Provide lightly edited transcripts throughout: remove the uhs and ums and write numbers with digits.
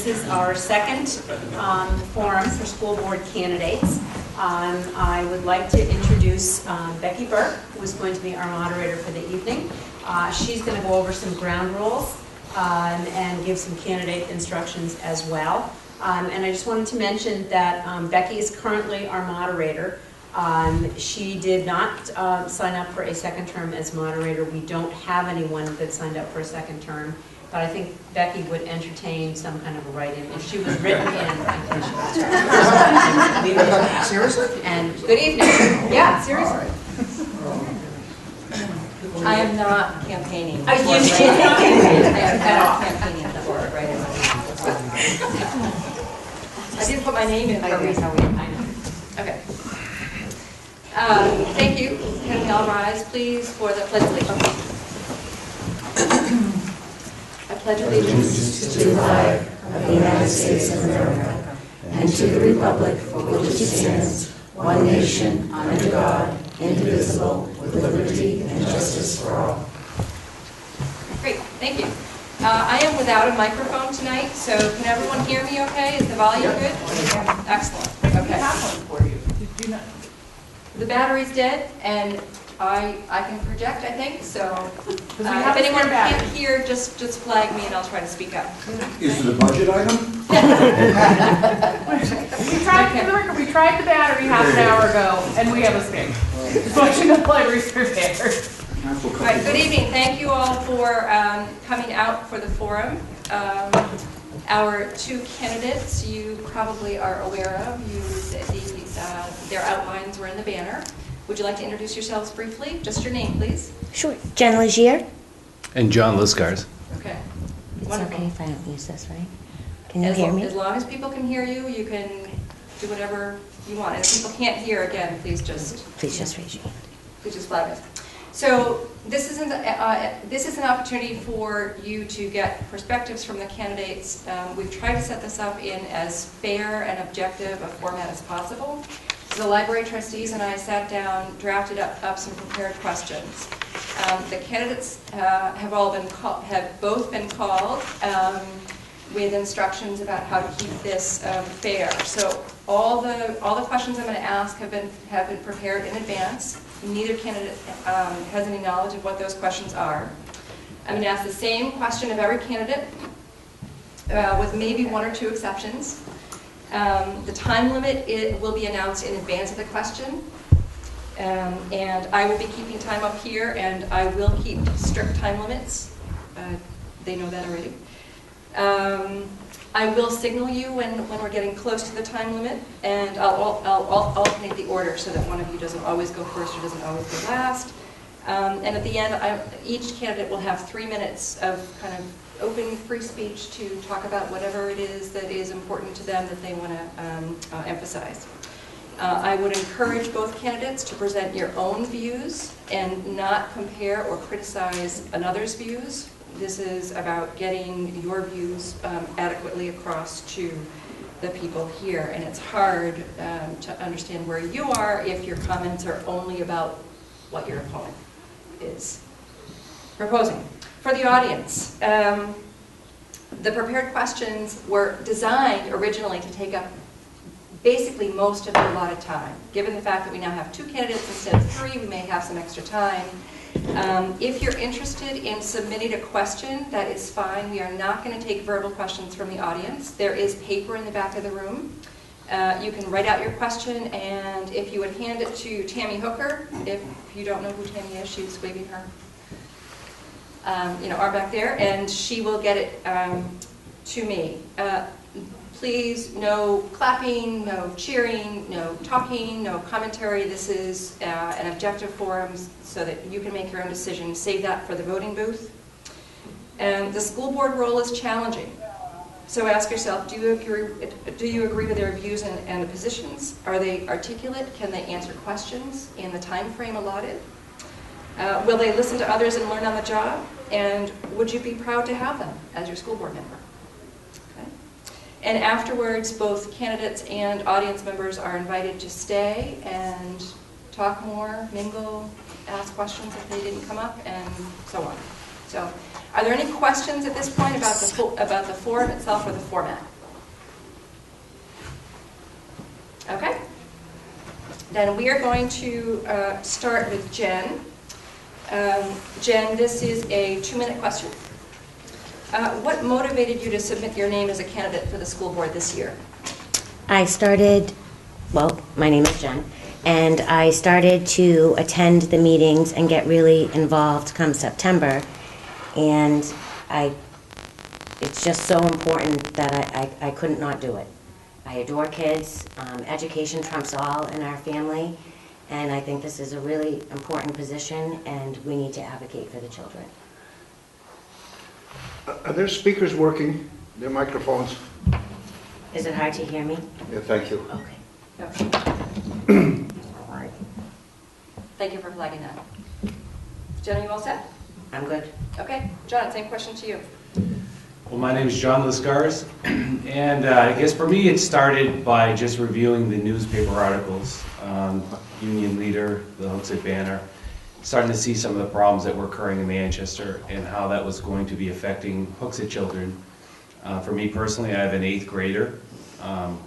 This is our second forum for school board candidates. I would like to introduce Becky Burke, who is going to be our moderator for the evening. She's going to go over some ground rules and give some candidate instructions as well. And I just wanted to mention that Becky is currently our moderator. She did not sign up for a second term as moderator. We don't have anyone that signed up for a second term, but I think Becky would entertain some kind of a write-in. If she was written in, I think she was. Seriously? And good evening. Yeah, seriously. I am not campaigning. I am not campaigning for it right now. I didn't put my name in for a reason. I know. Okay. Thank you. Can we all rise, please, for the Pledge of Allegiance? I pledge allegiance to the flag of the United States of America and to the republic for which it stands, one nation, under God, indivisible, with liberty and justice for all. Great, thank you. I am without a microphone tonight, so can everyone hear me okay? Is the volume good? Excellent. Okay. We have one for you. Did you not? The battery's dead, and I can project, I think, so We have if anyone a spare battery. can't hear, just flag me and I'll try to speak up. Is it a budget item? We tried the battery half an hour ago, and we have a spare. Just want you to know, library's prepared. All right, good evening. Thank you all for coming out for the forum. Our two candidates you probably are aware of. Their outlines were in the banner. Would you like to introduce yourselves briefly? Just your name, please. Sure. Jen Legier. And John Liscars. Okay. It's Wonderful. okay if I don't use this, right? Can you hear me? As long as people can hear you, you can do whatever you want. And if people can't hear, again, please just Please just raise your hand. Please just flag us. So this is an opportunity for you to get perspectives from the candidates. We've tried to set this up in as fair and objective a format as possible. So the library trustees and I sat down, drafted up some prepared questions. The candidates have both been called with instructions about how to keep this fair. So all the questions I'm going to ask have been prepared in advance. Neither candidate has any knowledge of what those questions are. I'm going to ask the same question of every candidate with maybe one or two exceptions. The time limit will be announced in advance of the question. And I will be keeping time up here, and I will keep strict time limits. They know that already. I will signal you when we're getting close to the time limit, and I'll alternate the order so that one of you doesn't always go first or doesn't always go last. And at the end, each candidate will have 3 minutes of kind of open free speech to talk about whatever it is that is important to them that they want to emphasize. I would encourage both candidates to present your own views and not compare or criticize another's views. This is about getting your views adequately across to the people here, and it's hard to understand where you are if your comments are only about what your opponent is proposing. For the audience, the prepared questions were designed originally to take up basically most of the allotted time. Given the fact that we now have 2 candidates instead of 3, we may have some extra time. If you're interested in submitting a question, that is fine. We are not going to take verbal questions from the audience. There is paper in the back of the room. You can write out your question, and if you would hand it to Tammy Hooker, if you don't know who Tammy is, she's waving her arm back there, and she will get it to me. Please, no clapping, no cheering, no talking, no commentary. This is an objective forum so that you can make your own decision. Save that for the voting booth. And the school board role is challenging. So ask yourself, do you agree with their views and the positions? Are they articulate? Can they answer questions in the time frame allotted? Will they listen to others and learn on the job? And would you be proud to have them as your school board member? And afterwards, both candidates and audience members are invited to stay and talk more, mingle, ask questions if they didn't come up, and so on. So Are there any questions at this point about the forum itself or the format? Okay. Then we are going to start with Jen. Jen, this is a 2-minute question. What motivated you to submit your name as a candidate for the school board this year? I started, well, my name is Jen, and I started to attend the meetings and get really involved come September, and it's just so important that I couldn't not do it. I adore kids. Education trumps all in our family, and I think this is a really important position, and we need to advocate for the children. Are their speakers working, their microphones? Is it hard to hear me? Yeah, thank you. Okay. Okay. All right. Thank you for flagging that. Jen, are you all set? I'm good. Okay. John, same question to you. Well, my name is John Liscars, and I guess for me it started by just reviewing the newspaper articles, Union Leader, the Hooksett Banner, starting to see some of the problems that were occurring in Manchester and how that was going to be affecting Hooksett children. For me personally, I have an 8th grader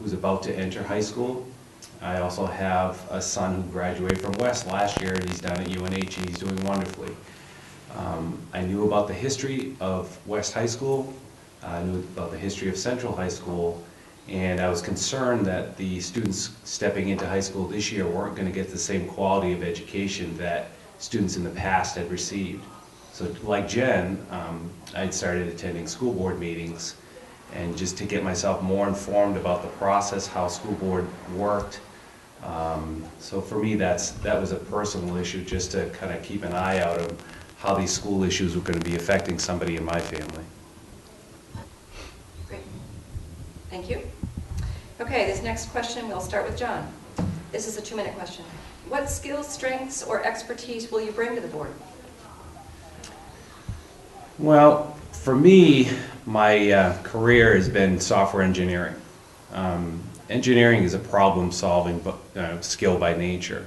who's about to enter high school. I also have a son who graduated from West last year, and he's down at UNH, and he's doing wonderfully. I knew about the history of West High School. I knew about the history of Central High School, and I was concerned that the students stepping into high school this year weren't going to get the same quality of education that students in the past had received. So like Jen, I'd started attending school board meetings, and just to get myself more informed about the process, how school board worked. So for me, that was a personal issue, just to kind of keep an eye out of how these school issues were going to be affecting somebody in my family. Great. Thank you. Okay, this next question, we'll start with John. This is a 2-minute question. What skills, strengths, or expertise will you bring to the board? Well, for me, my career has been software engineering. Engineering is a problem-solving skill by nature.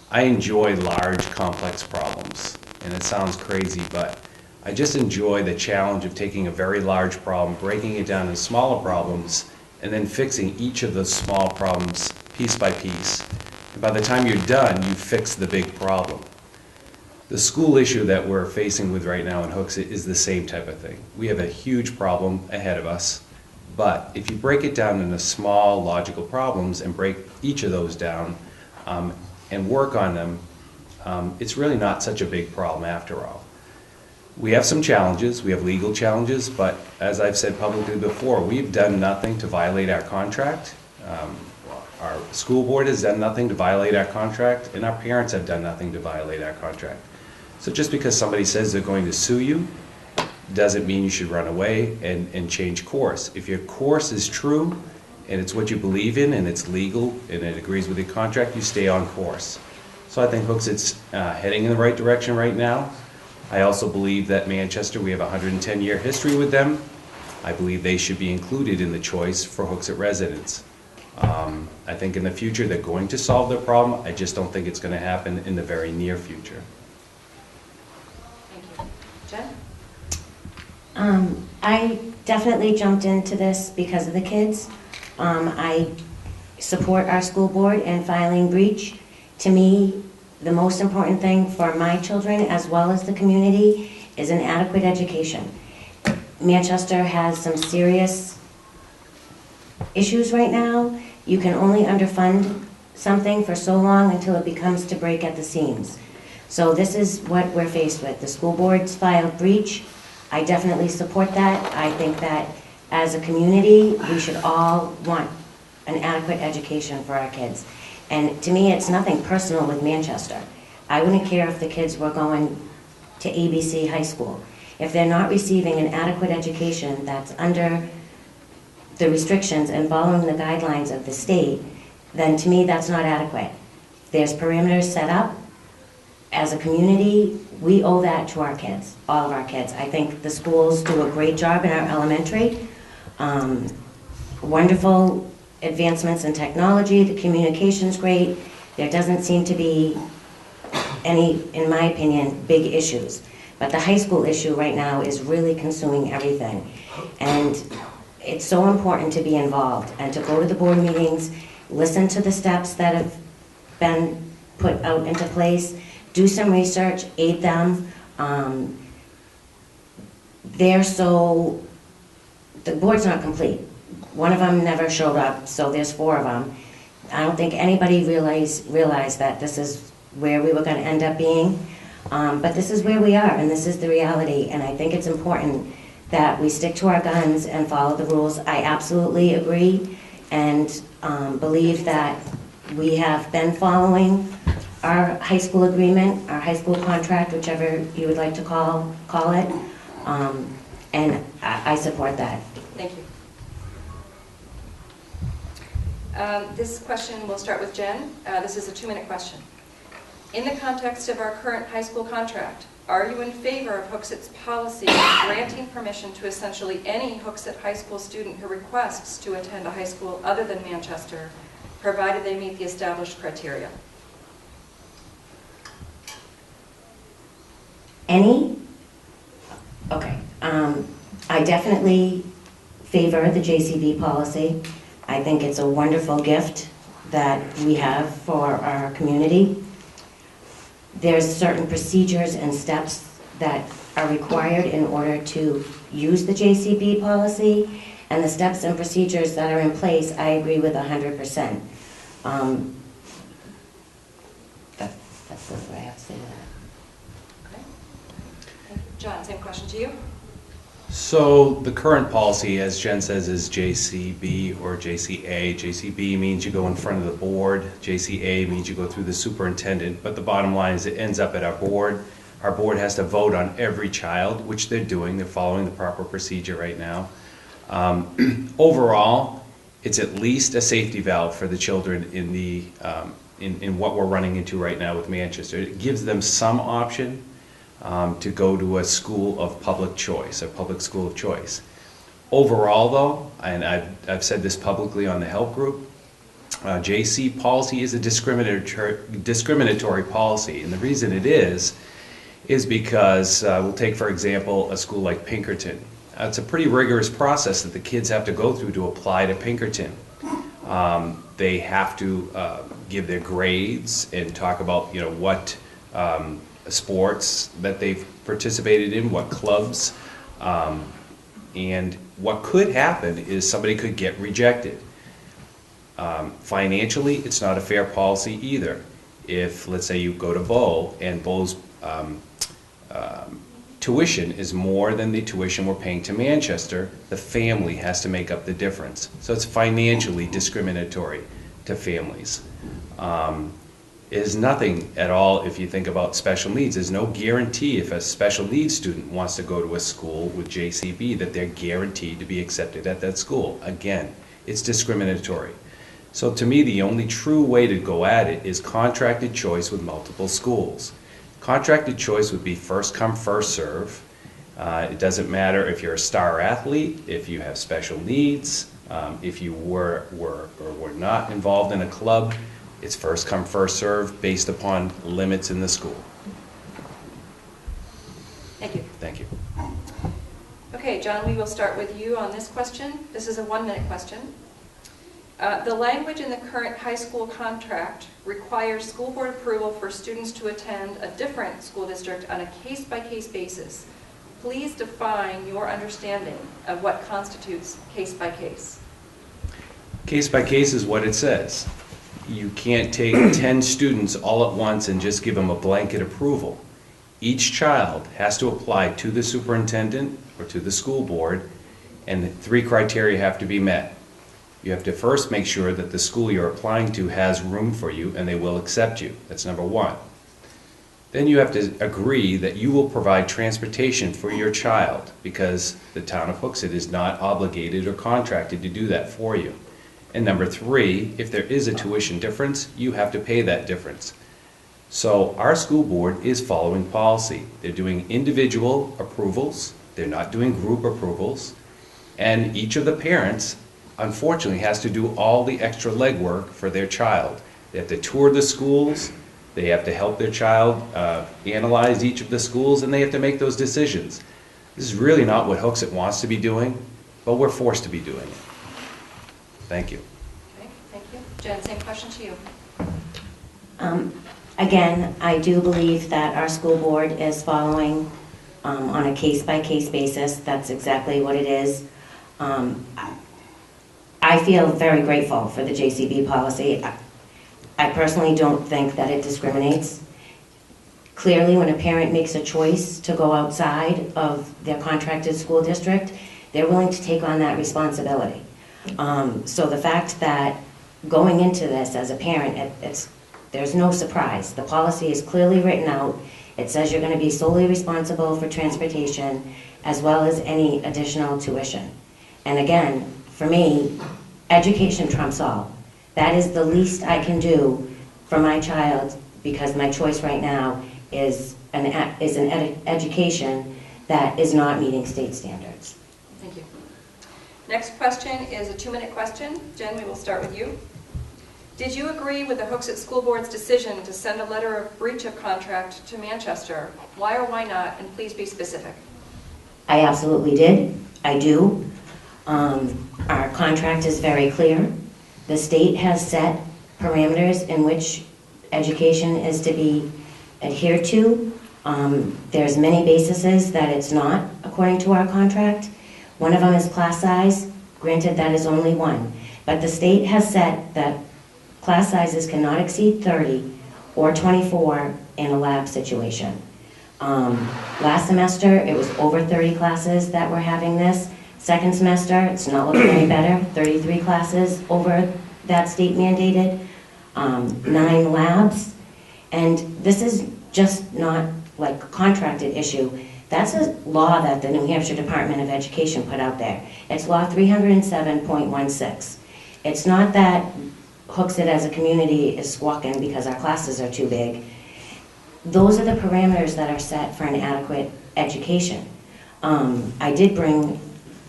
I enjoy large, complex problems, and it sounds crazy, but I just enjoy the challenge of taking a very large problem, breaking it down into smaller problems, and then fixing each of those small problems piece by piece. And by the time you're done, you fix the big problem. The school issue that we're facing with right now in Hooksett is the same type of thing. We have a huge problem ahead of us, but if you break it down into small, logical problems and break each of those down and work on them, it's really not such a big problem after all. We have some challenges. We have legal challenges, but as I've said publicly before, we've done nothing to violate our contract. Our school board has done nothing to violate our contract, and our parents have done nothing to violate our contract. So just because somebody says they're going to sue you doesn't mean you should run away and change course. If your course is true and it's what you believe in and it's legal and it agrees with your contract, you stay on course. So I think Hooksett's heading in the right direction right now. I also believe that Manchester, we have a 110-year history with them. I believe they should be included in the choice for Hooksett residents. I think in the future they're going to solve their problem. I just don't think it's going to happen in the very near future. Thank you. Jen? I definitely jumped into this because of the kids. I support our school board in filing breach. To me, the most important thing for my children as well as the community is an adequate education. Manchester has some serious issues right now. You can only underfund something for so long until it becomes to break at the seams. So this is what we're faced with. The school board's filed breach. I definitely support that. I think that as a community, we should all want an adequate education for our kids. And to me, it's nothing personal with Manchester. I wouldn't care if the kids were going to ABC High School. If they're not receiving an adequate education that's under the restrictions and following the guidelines of the state, then to me that's not adequate. There's parameters set up. As a community, we owe that to our kids, all of our kids. I think the schools do a great job in our elementary. Wonderful advancements in technology, the communication's great. There doesn't seem to be any, in my opinion, big issues. But the high school issue right now is really consuming everything. And it's so important to be involved and to go to the board meetings, listen to the steps that have been put out into place, do some research, aid them. The board's not complete. One of them never showed up, so there's 4 of them. I don't think anybody realized that this is where we were going to end up being. But this is where we are, and this is the reality, and I think it's important that we stick to our guns and follow the rules. I absolutely agree and believe that we have been following our high school agreement, our high school contract, whichever you would like to call it, and I support that. Thank you. This question will start with Jen. This is a 2-minute question. In the context of our current high school contract, are you in favor of Hooksit's policy granting permission to essentially any Hooksett high school student who requests to attend a high school other than Manchester, provided they meet the established criteria? Any? Okay. I definitely favor the JCB policy. I think it's a wonderful gift that we have for our community. There's certain procedures and steps that are required in order to use the JCB policy, and the steps and procedures that are in place, I agree with 100%. That's what I have to say to that. Okay. Thank you. John, same question to you. So the current policy, as Jen says, is JCB or JCA. JCB means you go in front of the board. JCA means you go through the superintendent. But the bottom line is it ends up at our board. Our board has to vote on every child, which they're doing. They're following the proper procedure right now. Overall, it's at least a safety valve for the children in the in what we're running into right now with Manchester. It gives them some option to go to a school of public choice, a public school of choice. Overall though, and I've said this publicly on the help group, JC policy is a discriminatory policy, and the reason it is because we'll take for example a school like Pinkerton. It's a pretty rigorous process that the kids have to go through to apply to Pinkerton. They have to give their grades and talk about what sports that they've participated in, what clubs, and what could happen is somebody could get rejected. Financially, it's not a fair policy either. If, let's say, you go to Bow and Bow's tuition is more than the tuition we're paying to Manchester, the family has to make up the difference. So it's financially discriminatory to families. Is nothing at all if you think about special needs. There's no guarantee if a special needs student wants to go to a school with JCB that they're guaranteed to be accepted at that school. Again, it's discriminatory. So to me, the only true way to go at it is contracted choice with multiple schools. Contracted choice would be first come, first serve. It doesn't matter if you're a star athlete, if you have special needs, if you were or were not involved in a club. It's first come, first serve based upon limits in the school. Thank you. Thank you. Okay, John, we will start with you on this question. This is a 1-minute question. The language in the current high school contract requires school board approval for students to attend a different school district on a case-by-case basis. Please define your understanding of what constitutes case-by-case. Case-by-case is what it says. You can't take 10 students all at once and just give them a blanket approval. Each child has to apply to the superintendent or to the school board, and 3 criteria have to be met. You have to first make sure that the school you're applying to has room for you and they will accept you. That's number 1. Then you have to agree that you will provide transportation for your child because the town of Hooksett is not obligated or contracted to do that for you. And number 3, if there is a tuition difference, you have to pay that difference. So our school board is following policy. They're doing individual approvals, they're not doing group approvals, and each of the parents, unfortunately, has to do all the extra legwork for their child. They have to tour the schools, They have to help their child analyze each of the schools, and they have to make those decisions. This is really not what Hooksett wants to be doing, but we're forced to be doing it. Thank you. Okay, thank you. Jen, same question to you. Again, I do believe that our school board is following on a case-by-case basis. That's exactly what it is. I feel very grateful for the JCB policy. I personally don't think that it discriminates. Clearly, when a parent makes a choice to go outside of their contracted school district, they're willing to take on that responsibility. So the fact that going into this as a parent, there's no surprise. The policy is clearly written out. It says you're going to be solely responsible for transportation as well as any additional tuition. And again, for me, education trumps all. That is the least I can do for my child, because my choice right now is an education that is not meeting state standards. Thank you. Next question is a 2-minute question. Jen, we will start with you. Did you agree with the Hooksett School Board's decision to send a letter of breach of contract to Manchester? Why or why not? And please be specific. I absolutely did. I do. Our contract is very clear. The state has set parameters in which education is to be adhered to. There's many bases that it's not according to our contract. One of them is class size. Granted, that is only one. But the state has set that class sizes cannot exceed 30 or 24 in a lab situation. Last semester, it was over 30 classes that were having this. Second semester, it's not looking any better. 33 classes over that state mandated, 9 labs. And this is just not like a contracted issue. That's a law that the New Hampshire Department of Education put out there. It's law 307.16. It's not that Hooksett as a community is squawking because our classes are too big. Those are the parameters that are set for an adequate education. I did bring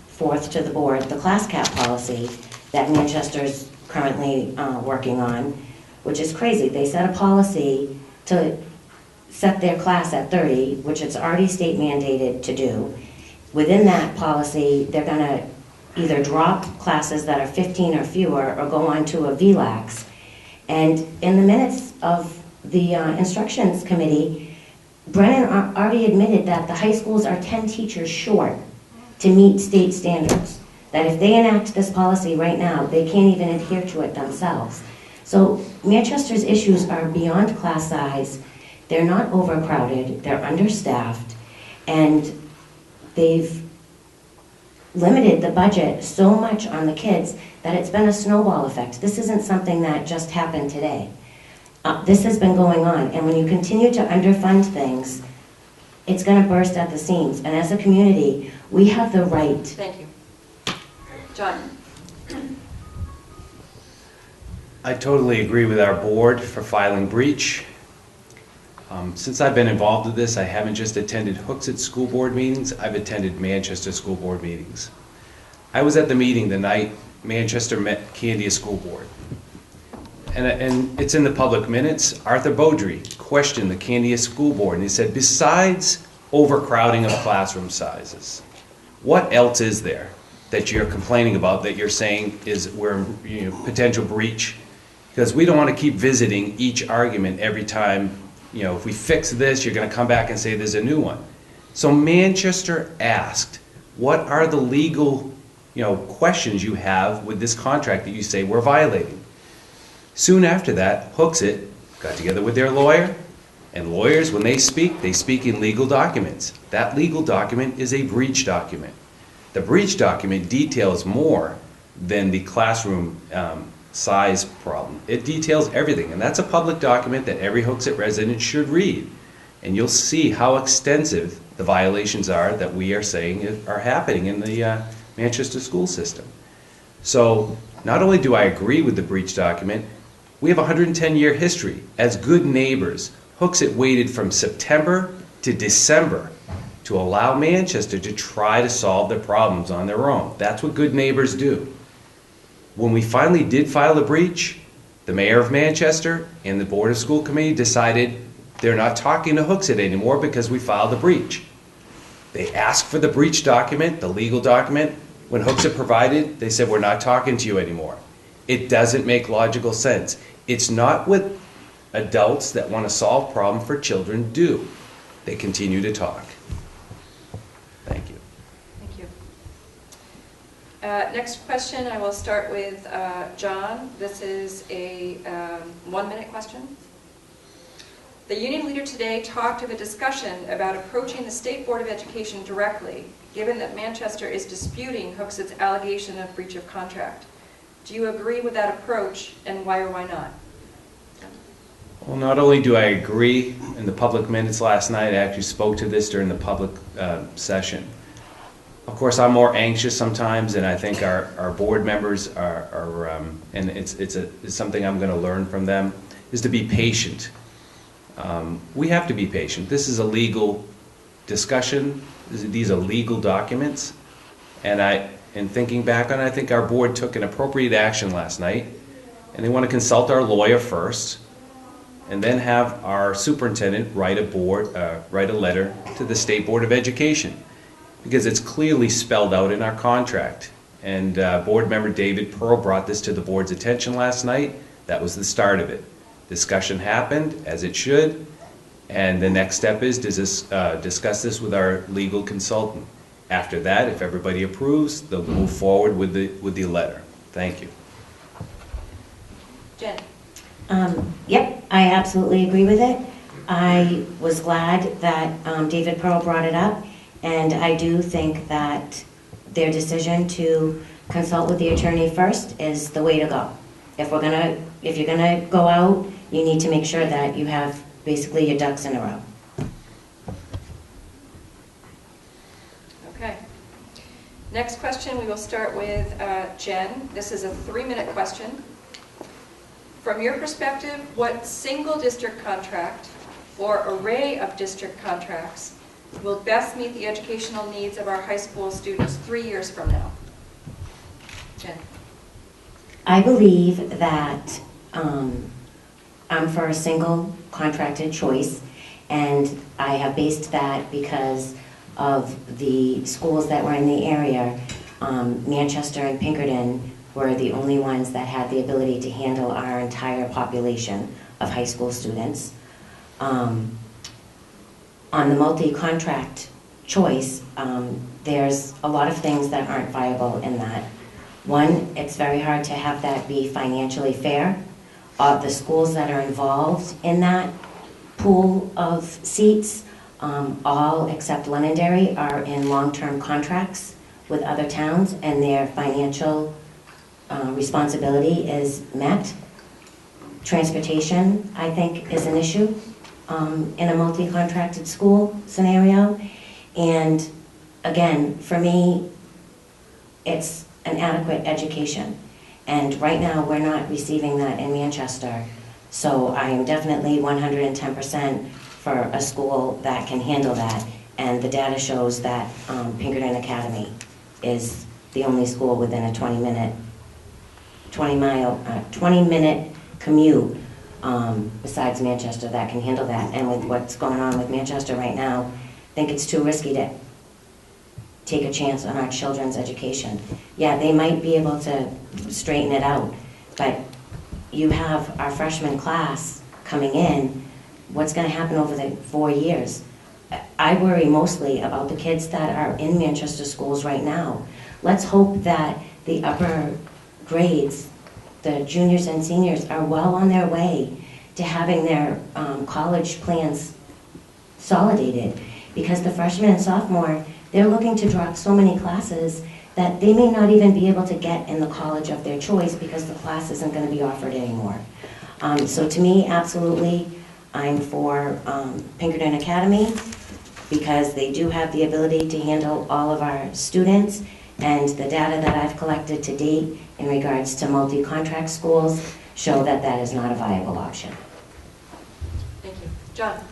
forth to the board the class cap policy that Manchester's currently working on, which is crazy. They set a policy to set their class at 30, which it's already state mandated to do. Within that policy, they're going to either drop classes that are 15 or fewer or go on to a VLAX. And in the minutes of the instructions committee, Brennan already admitted that the high schools are 10 teachers short to meet state standards. That if they enact this policy right now, they can't even adhere to it themselves. So Manchester's issues are beyond class size. They're not overcrowded, they're understaffed, and they've limited the budget so much on the kids that it's been a snowball effect. This isn't something that just happened today. This has been going on, and when you continue to underfund things, it's going to burst at the seams. And as a community, we have the right. Thank you. John. I totally agree with our board for filing breach. Since I've been involved with this, I haven't just attended Hooksett school board meetings, I've attended Manchester school board meetings. I was at the meeting the night Manchester met Candia school board. And it's in the public minutes. Arthur Beaudry questioned the Candia school board, and he said, besides overcrowding of classroom sizes, what else is there that you're complaining about that you're saying is we're potential breach? Because we don't want to keep visiting each argument every time. If we fix this, you're going to come back and say there's a new one. So Manchester asked, what are the legal questions you have with this contract that you say we're violating? Soon after that, Hooksett got together with their lawyer, and lawyers, when they speak in legal documents. That legal document is a breach document. The breach document details more than the classroom size problem. It details everything, and that's a public document that every Hooksett resident should read. And you'll see how extensive the violations are that we are saying are happening in the Manchester school system. So not only do I agree with the breach document, we have a 110-year history. As good neighbors, Hooksett waited from September to December to allow Manchester to try to solve their problems on their own. That's what good neighbors do. When we finally did file a breach, The mayor of Manchester and the Board of School Committee decided they're not talking to Hooksett anymore because we filed a breach. They asked for the breach document, the legal document. When Hooksett provided, they said, we're not talking to you anymore. It doesn't make logical sense. It's not what adults that want to solve problems for children do. They continue to talk. Thank you. Thank you. Next question, I will start with John. This is a 1-minute question. The union leader today talked of a discussion about approaching the State Board of Education directly, given that Manchester is disputing Hooksett's allegation of breach of contract. Do you agree with that approach, and why or why not? Well, not only do I agree, in the public minutes last night, I actually spoke to this during the public session. Of course, I'm more anxious sometimes, and I think our board members are and it's something I'm going to learn from them, is to be patient. We have to be patient. This is a legal discussion. These are legal documents. And in thinking back on it, I think our board took an appropriate action last night. And they want to consult our lawyer first, and then have our superintendent write a letter to the State Board of Education, because it's clearly spelled out in our contract. And board member David Pearl brought this to the board's attention last night. That was the start of it. Discussion happened, as it should, and the next step is to discuss this with our legal consultant. After that, if everybody approves, they'll move forward with the letter. Thank you. Jen? Yep, I absolutely agree with it. I was glad that David Pearl brought it up, and I do think that their decision to consult with the attorney first is the way to go. If you're gonna go out, you need to make sure that you have basically your ducks in a row. Okay. Next question, we will start with Jen. This is a 3-minute question. From your perspective, what single district contract or array of district contracts will best meet the educational needs of our high school students 3 years from now? Jen? I believe that I'm for a single contracted choice, and I have based that because of the schools that were in the area. Manchester and Pinkerton were the only ones that had the ability to handle our entire population of high school students. On the multi-contract choice, there's a lot of things that aren't viable in that. One, it's very hard to have that be financially fair. The schools that are involved in that pool of seats, all except Londonderry, are in long-term contracts with other towns, and their financial responsibility is met. Transportation, I think, is an issue in a multi-contracted school scenario. And again, for me, it's an adequate education. And right now, we're not receiving that in Manchester. So I am definitely 110% for a school that can handle that. And the data shows that Pinkerton Academy is the only school within a 20-minute commute besides Manchester that can handle that. And with what's going on with Manchester right now, I think it's too risky to take a chance on our children's education. Yeah, they might be able to straighten it out, but you have our freshman class coming in. What's going to happen over the 4 years? I worry mostly about the kids that are in Manchester schools right now. Let's hope that the upper grades, the juniors and seniors, are well on their way to having their college plans solidated, because the freshmen and sophomore, they're looking to drop so many classes that they may not even be able to get in the college of their choice because the class isn't going to be offered anymore. So to me, absolutely, I'm for Pinkerton Academy, because they do have the ability to handle all of our students, and the data that I've collected to date in regards to multi-contract schools show that that is not a viable option. Thank you. John?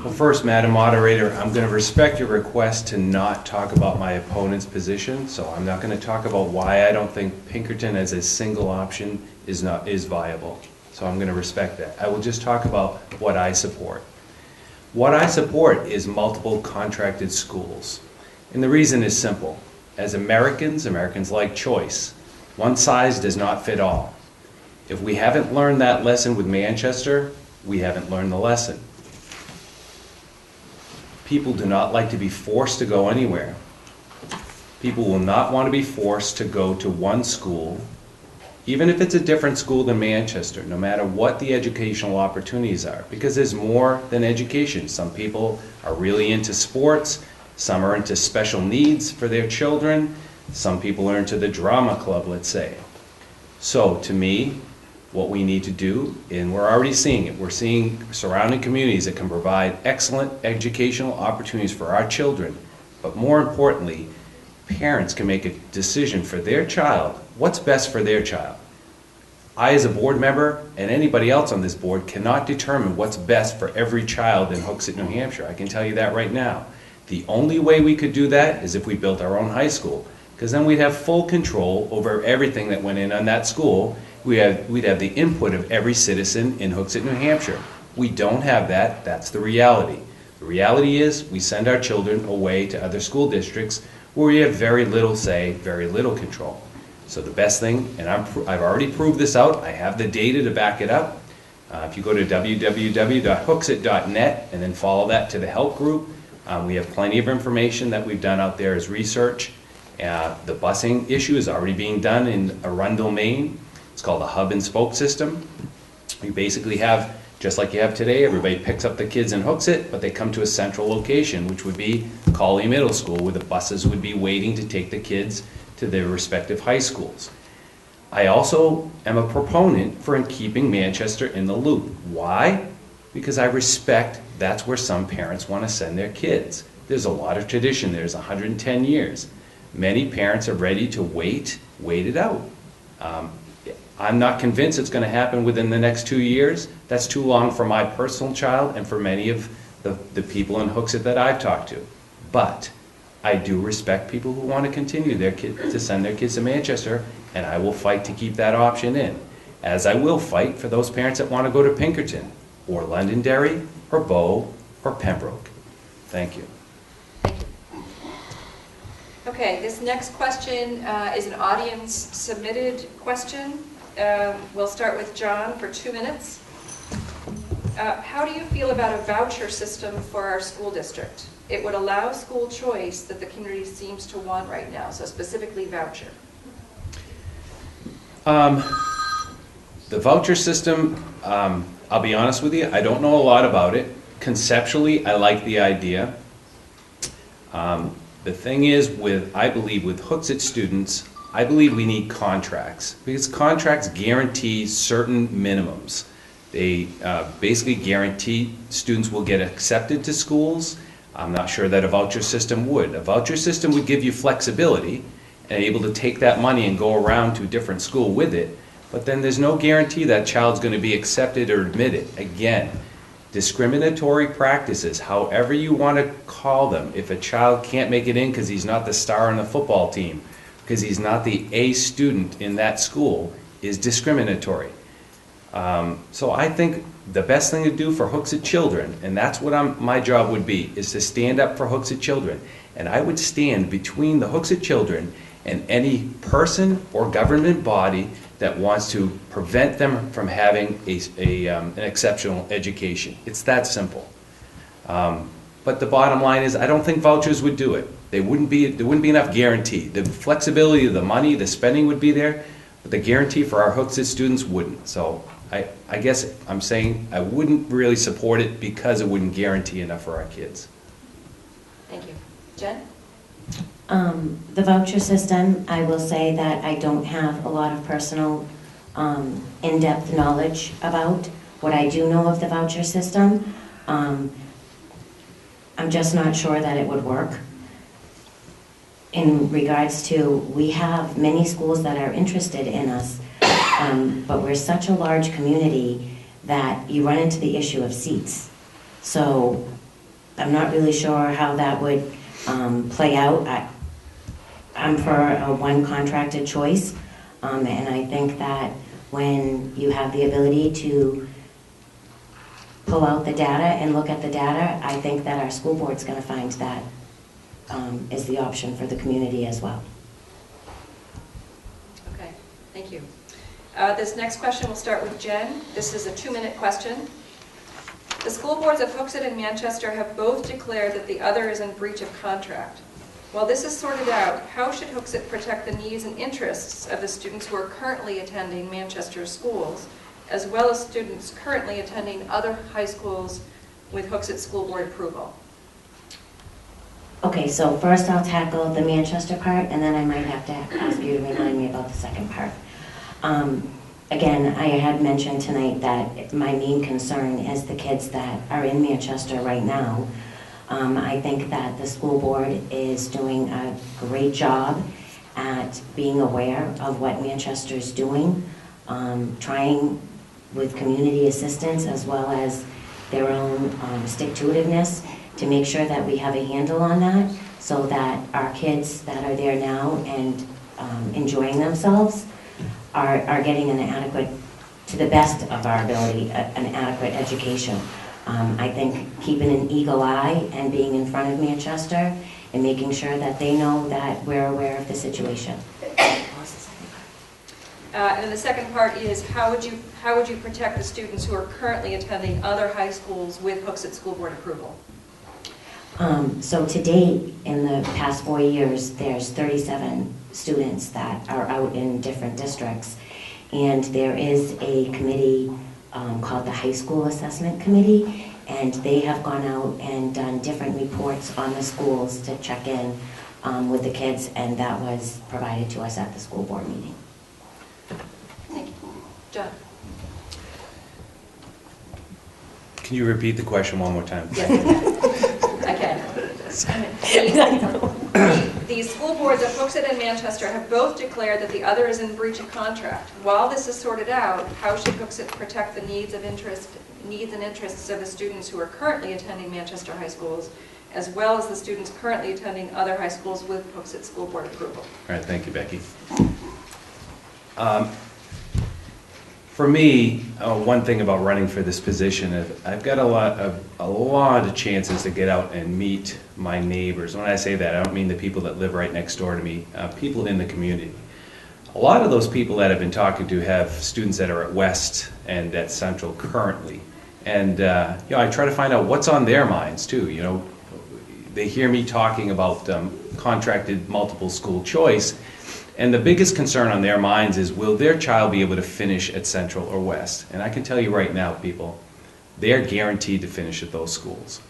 Well, first, Madam Moderator, I'm going to respect your request to not talk about my opponent's position, so I'm not going to talk about why I don't think Pinkerton as a single option is viable. So I'm going to respect that. I will just talk about what I support. What I support is multiple contracted schools. And the reason is simple. As Americans like choice. One size does not fit all. If we haven't learned that lesson with Manchester, we haven't learned the lesson. People do not like to be forced to go anywhere. People will not want to be forced to go to one school, even if it's a different school than Manchester, no matter what the educational opportunities are, because there's more than education. Some people are really into sports, some are into special needs for their children, some people are into the drama club, let's say. So to me, what we need to do, and we're already seeing it, we're seeing surrounding communities that can provide excellent educational opportunities for our children, but more importantly, parents can make a decision for their child, what's best for their child. I, as a board member, and anybody else on this board, cannot determine what's best for every child in Hooksett, New Hampshire. I can tell you that right now. The only way we could do that is if we built our own high school, because then we'd have full control over everything that went in on that school. We'd have the input of every citizen in Hooksett, New Hampshire. We don't have that. That's the reality. The reality is we send our children away to other school districts where we have very little say, very little control. So the best thing, and I've already proved this out, I have the data to back it up. If you go to www.hooksett.net and then follow that to the help group, we have plenty of information that we've done out there as research. The busing issue is already being done in Arundel, Maine. It's called a hub and spoke system. We basically have, just like you have today, everybody picks up the kids in Hooksett, but they come to a central location, which would be Cawley Middle School, where the buses would be waiting to take the kids to their respective high schools. I also am a proponent for keeping Manchester in the loop. Why? Because I respect that's where some parents want to send their kids. There's a lot of tradition. There's 110 years. Many parents are ready to wait it out. I'm not convinced it's going to happen within the next 2 years. That's too long for my personal child and for many of the people in Hooksett that I've talked to. But I do respect people who want to continue to send their kids to Manchester, and I will fight to keep that option in, as I will fight for those parents that want to go to Pinkerton or Londonderry or Bow or Pembroke. Thank you. Okay, this next question is an audience-submitted question. We'll start with John for 2 minutes. How do you feel about a voucher system for our school district? It would allow school choice that the community seems to want right now, so specifically voucher. The voucher system, I'll be honest with you, I don't know a lot about it. Conceptually, I like the idea. The thing is, I believe with Hooksett students, I believe we need contracts, because contracts guarantee certain minimums. They basically guarantee students will get accepted to schools. I'm not sure that a voucher system would. A voucher system would give you flexibility and able to take that money and go around to a different school with it, but then there's no guarantee that child's going to be accepted or admitted. Again, discriminatory practices, however you want to call them, if a child can't make it in because he's not the star on the football team, because he's not the A student in that school, is discriminatory. So I think the best thing to do for Hooksett children, and that's what my job would be, is to stand up for Hooksett children. And I would stand between the Hooksett children and any person or government body that wants to prevent them from having an exceptional education. It's that simple. But the bottom line is, I don't think vouchers would do it. There wouldn't be enough guarantee. The flexibility of the money, the spending would be there, but the guarantee for our Hooksett students wouldn't. So I guess I'm saying I wouldn't really support it because it wouldn't guarantee enough for our kids. Thank you. Jen? The voucher system, I will say that I don't have a lot of personal in-depth knowledge about. What I do know of the voucher system, I'm just not sure that it would work. In regards to, we have many schools that are interested in us, but we're such a large community that you run into the issue of seats. So I'm not really sure how that would play out. I'm for a one contracted choice, and I think that when you have the ability to pull out the data and look at the data, I think that our school board's going to find that is the option for the community as well. Okay, thank you. This next question will start with Jen. This is a 2-minute question. The school boards of Hooksett and Manchester have both declared that the other is in breach of contract. While this is sorted out, how should Hooksett protect the needs and interests of the students who are currently attending Manchester schools, as well as students currently attending other high schools with Hooksett school board approval? Okay, so first I'll tackle the Manchester part, and then I might have to ask you to remind me about the second part. Again, I had mentioned tonight that my main concern is the kids that are in Manchester right now. I think that the school board is doing a great job at being aware of what Manchester's doing, trying with community assistance as well as their own stick-to-itiveness to make sure that we have a handle on that so that our kids that are there now and enjoying themselves are getting an adequate, to the best of our ability, an adequate education. I think keeping an eagle eye and being in front of Manchester and making sure that they know that we're aware of the situation. And then the second part is how would you protect the students who are currently attending other high schools with Hooksett school board approval? So to date, in the past 4 years, there's 37 students that are out in different districts. And there is a committee called the High School Assessment Committee, and they have gone out and done different reports on the schools to check in with the kids, and that was provided to us at the school board meeting. Thank you. John? Can you repeat the question one more time? Yes, I can. The school boards of Hooksett and Manchester have both declared that the other is in breach of contract. While this is sorted out, how should Hooksett protect the needs and interests of the students who are currently attending Manchester high schools, as well as the students currently attending other high schools with Hooksett school board approval? All right, thank you, Becky. For me, one thing about running for this position is I've got a lot of chances to get out and meet my neighbors. When I say that, I don't mean the people that live right next door to me, people in the community. A lot of those people that I've been talking to have students that are at West and at Central currently. And I try to find out what's on their minds too. They hear me talking about contracted multiple school choice. And the biggest concern on their minds is, will their child be able to finish at Central or West? And I can tell you right now, people, they're guaranteed to finish at those schools.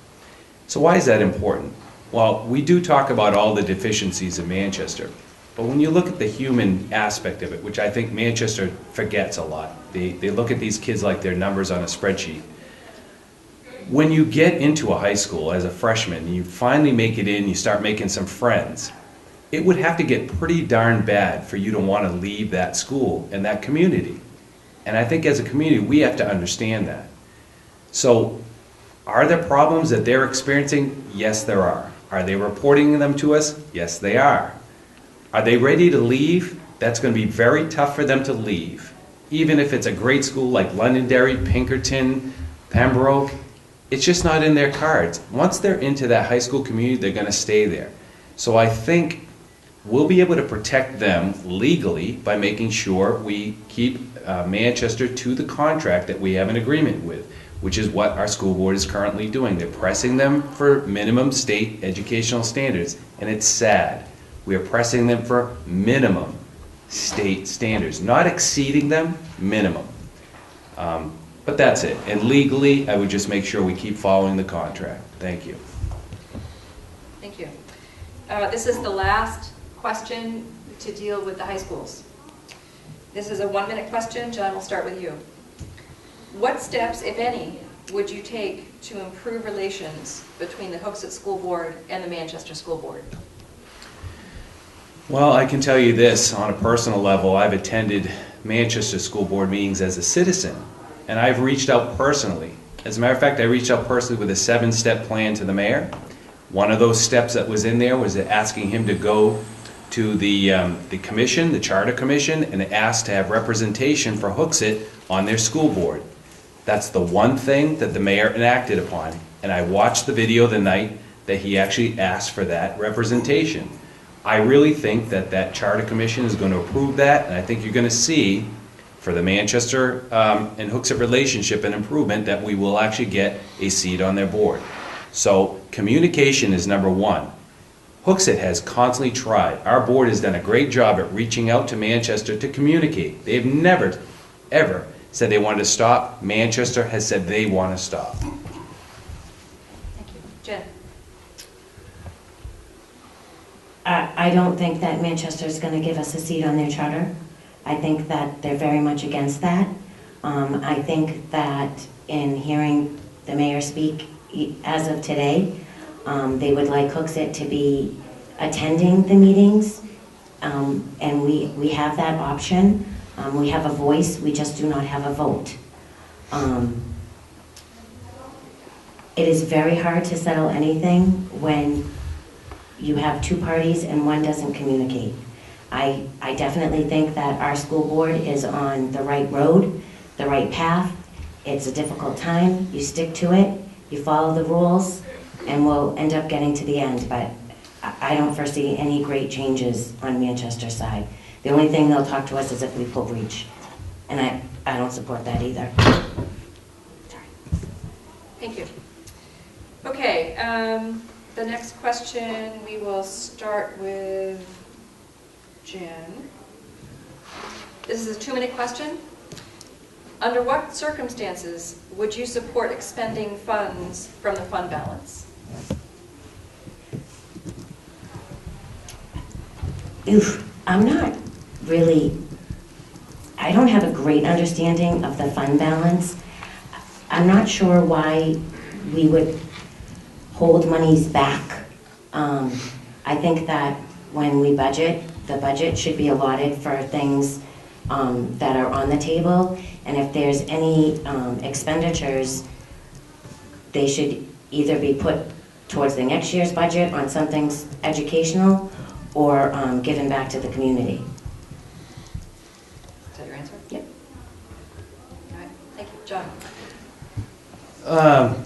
So why is that important? Well, we do talk about all the deficiencies in Manchester, but when you look at the human aspect of it, which I think Manchester forgets a lot, they look at these kids like they're numbers on a spreadsheet. When you get into a high school as a freshman, you finally make it in, you start making some friends, it would have to get pretty darn bad for you to want to leave that school and that community. And I think as a community, we have to understand that. So, are there problems that they're experiencing? Yes, there are. Are they reporting them to us? Yes, they are. Are they ready to leave? That's going to be very tough for them to leave. Even if it's a great school like Londonderry, Pinkerton, Pembroke, it's just not in their cards. Once they're into that high school community, they're going to stay there. So I think we'll be able to protect them legally by making sure we keep Manchester to the contract that we have an agreement with, which is what our school board is currently doing. They're pressing them for minimum state educational standards, and it's sad. We are pressing them for minimum state standards, not exceeding them, minimum. But that's it. And legally, I would just make sure we keep following the contract. Thank you. Thank you. This is the last question to deal with the high schools. This is a 1-minute question. John, we'll start with you. What steps, if any, would you take to improve relations between the Hooksett School Board and the Manchester School Board? Well, I can tell you this, on a personal level, I've attended Manchester School Board meetings as a citizen, and I've reached out personally As a matter of fact, I reached out personally with a 7-step plan to the mayor. One of those steps that was in there was asking him to go to the commission, the charter commission, and ask to have representation for Hooksett on their school board. That's the one thing that the mayor enacted upon. And I watched the video the night that he actually asked for that representation. I really think that that charter commission is going to approve that, and I think you're going to see, for the Manchester and Hooksett relationship and improvement, that we will actually get a seat on their board. So communication is number one. Hooksett has constantly tried. Our board has done a great job at reaching out to Manchester to communicate. They've never, ever said they wanted to stop. Manchester has said they want to stop. Thank you. Jen? I don't think that Manchester is going to give us a seat on their charter. I think that they're very much against that. I think that in hearing the mayor speak as of today, they would like Hooksett to be attending the meetings, and we have that option. We have a voice, we just do not have a vote. It is very hard to settle anything when you have two parties and one doesn't communicate. I definitely think that our school board is on the right road, the right path. It's a difficult time, you stick to it, you follow the rules, and we'll end up getting to the end, but I don't foresee any great changes on Manchester's side. The only thing they'll talk to us is if we pull breach, and I don't support that either. Sorry. Thank you. Okay, the next question, we will start with Jen. This is a 2-minute question. Under what circumstances would you support expending funds from the fund balance? I'm not really, I don't have a great understanding of the fund balance. I'm not sure why we would hold monies back. I think that when we budget, the budget should be allotted for things that are on the table, and if there's any expenditures, they should either be put towards the next year's budget on something educational or given back to the community. Is that your answer? Yep. All right, thank you. John?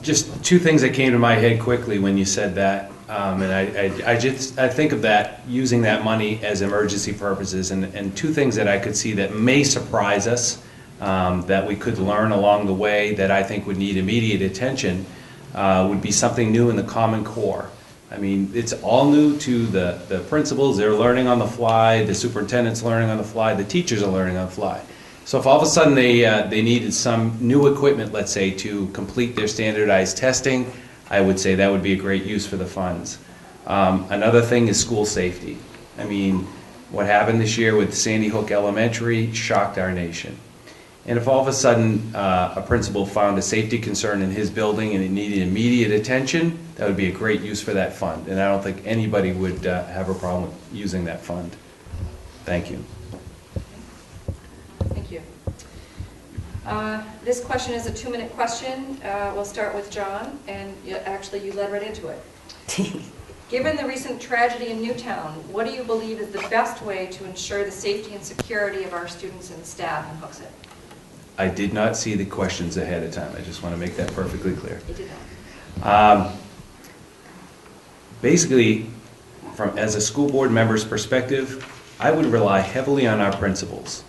Just two things that came to my head quickly when you said that, and I think of that, using that money as emergency purposes, and two things that I could see that may surprise us, that we could learn along the way that I think would need immediate attention, would be something new in the Common Core. I mean, it's all new to the principals. They're learning on the fly, the superintendent's learning on the fly, the teachers are learning on the fly. So if all of a sudden they needed some new equipment, let's say, to complete their standardized testing, I would say that would be a great use for the funds. Another thing is school safety. I mean, what happened this year with Sandy Hook Elementary shocked our nation. And if all of a sudden a principal found a safety concern in his building and it needed immediate attention, that would be a great use for that fund. And I don't think anybody would have a problem with using that fund. Thank you. Thank you. This question is a 2-minute question. We'll start with John, and actually you led right into it. Given the recent tragedy in Newtown, what do you believe is the best way to ensure the safety and security of our students and staff in Hooksett? I did not see the questions ahead of time. I just want to make that perfectly clear. You did not. Basically, as a school board member's perspective, I would rely heavily on our principals.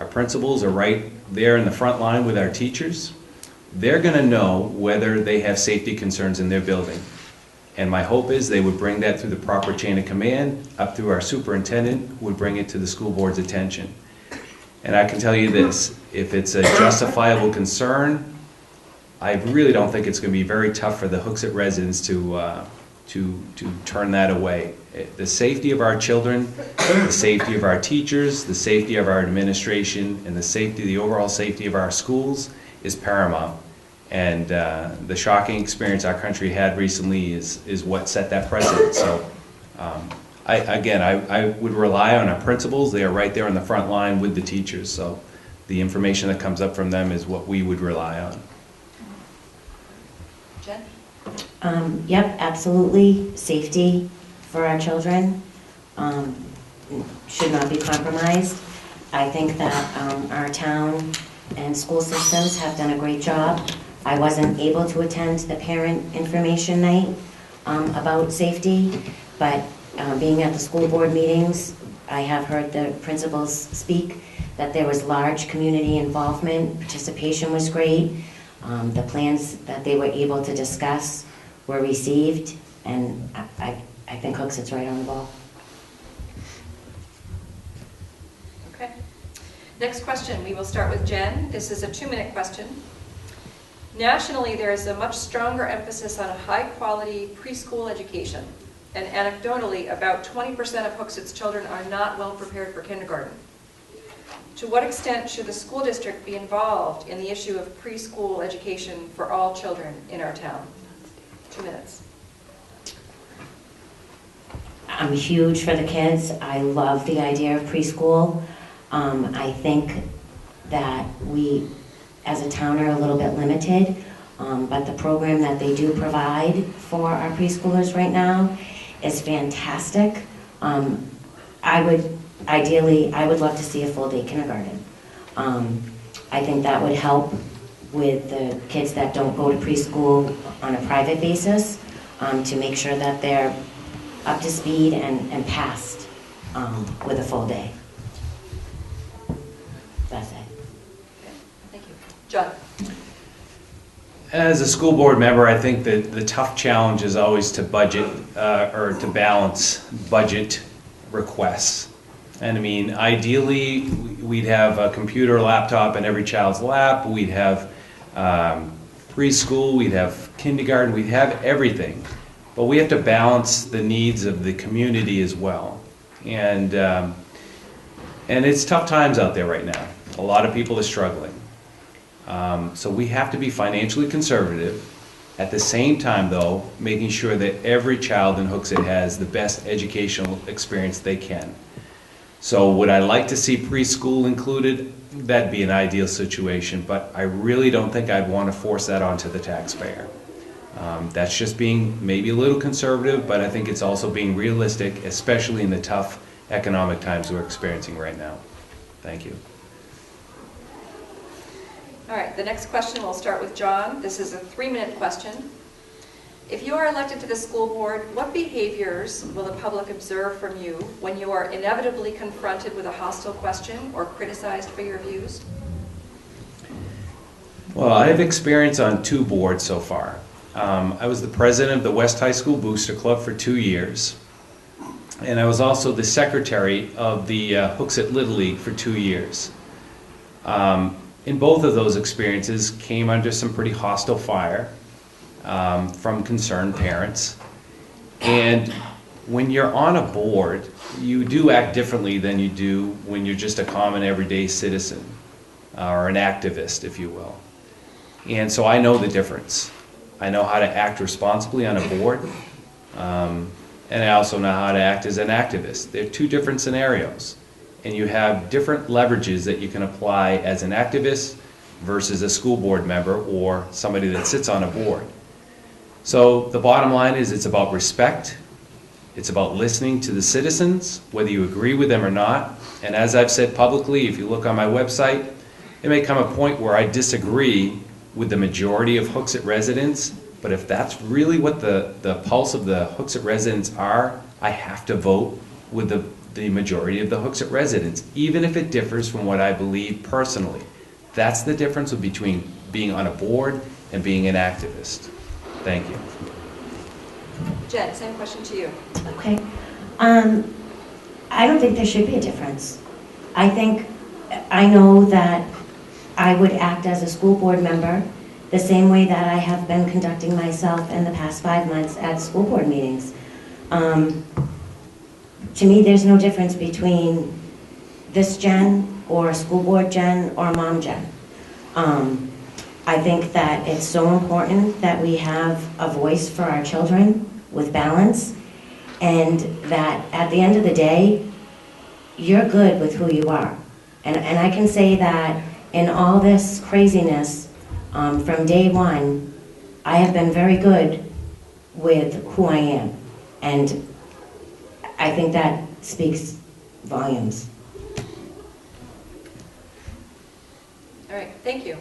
Our principals are right there in the front line with our teachers. They're going to know whether they have safety concerns in their building. And my hope is they would bring that through the proper chain of command, up through our superintendent, who would bring it to the school board's attention. And I can tell you this, if it's a justifiable concern, I really don't think it's going to be very tough for the Hooksett residents to turn that away. The safety of our children, the safety of our teachers, the safety of our administration, and the overall safety of our schools is paramount. And the shocking experience our country had recently is what set that precedent. So I would rely on our principals. They are right there on the front line with the teachers. So the information that comes up from them is what we would rely on. Jen? Yep, absolutely. Safety for our children should not be compromised. I think that our town and school systems have done a great job. I wasn't able to attend the parent information night about safety, but being at the school board meetings, I have heard the principals speak that there was large community involvement, participation was great. The plans that they were able to discuss were received, and I think Hooksit's right on the ball. Okay. Next question, we will start with Jen. This is a 2-minute question. Nationally, there is a much stronger emphasis on a high-quality preschool education, and anecdotally, about 20% of Hooksit's children are not well prepared for kindergarten. To what extent should the school district be involved in the issue of preschool education for all children in our town? 2 minutes. I'm huge for the kids. I love the idea of preschool. I think that we, as a town, are a little bit limited, but the program that they do provide for our preschoolers right now is fantastic. Ideally, I would love to see a full-day kindergarten. I think that would help with the kids that don't go to preschool on a private basis, to make sure that they're up to speed and passed with a full day. That's it. Okay. Thank you. John? As a school board member, I think that the tough challenge is always to budget or to balance budget requests. And I mean, ideally, we'd have a computer, laptop in every child's lap. We'd have preschool, we'd have kindergarten, we'd have everything. But we have to balance the needs of the community as well. And it's tough times out there right now. A lot of people are struggling. So we have to be financially conservative. At the same time, though, making sure that every child in Hooksett has the best educational experience they can. So would I like to see preschool included? That'd be an ideal situation, but I really don't think I'd want to force that onto the taxpayer. That's just being maybe a little conservative, but I think it's also being realistic, especially in the tough economic times we're experiencing right now. Thank you. All right, the next question, we'll start with John. This is a 3-minute question. If you are elected to the school board, what behaviors will the public observe from you when you are inevitably confronted with a hostile question or criticized for your views? Well, I have experience on 2 boards so far. I was the president of the West High School Booster Club for 2 years. And I was also the secretary of the Hooksett Little League for 2 years. In both of those experiences came under some pretty hostile fire from concerned parents. And when you're on a board, you do act differently than you do when you're just a common everyday citizen or an activist, if you will. And so I know the difference. I know how to act responsibly on a board, and I also know how to act as an activist. They're 2 different scenarios, and you have different leverages that you can apply as an activist versus a school board member or somebody that sits on a board. So the bottom line is it's about respect, it's about listening to the citizens, whether you agree with them or not. And as I've said publicly, if you look on my website, it may come a point where I disagree with the majority of Hooksett residents, but if that's really what the pulse of the Hooksett residents are, I have to vote with the majority of the Hooksett residents, even if it differs from what I believe personally. That's the difference between being on a board and being an activist. Thank you. Jen, same question to you. Okay. I don't think there should be a difference. I know that I would act as a school board member the same way that I have been conducting myself in the past 5 months at school board meetings. To me, there's no difference between this Jen or a school board Jen or a mom Jen. I think that it's so important that we have a voice for our children with balance, and that at the end of the day, you're good with who you are. And I can say that in all this craziness, from day one, I have been very good with who I am, and I think that speaks volumes. All right, thank you.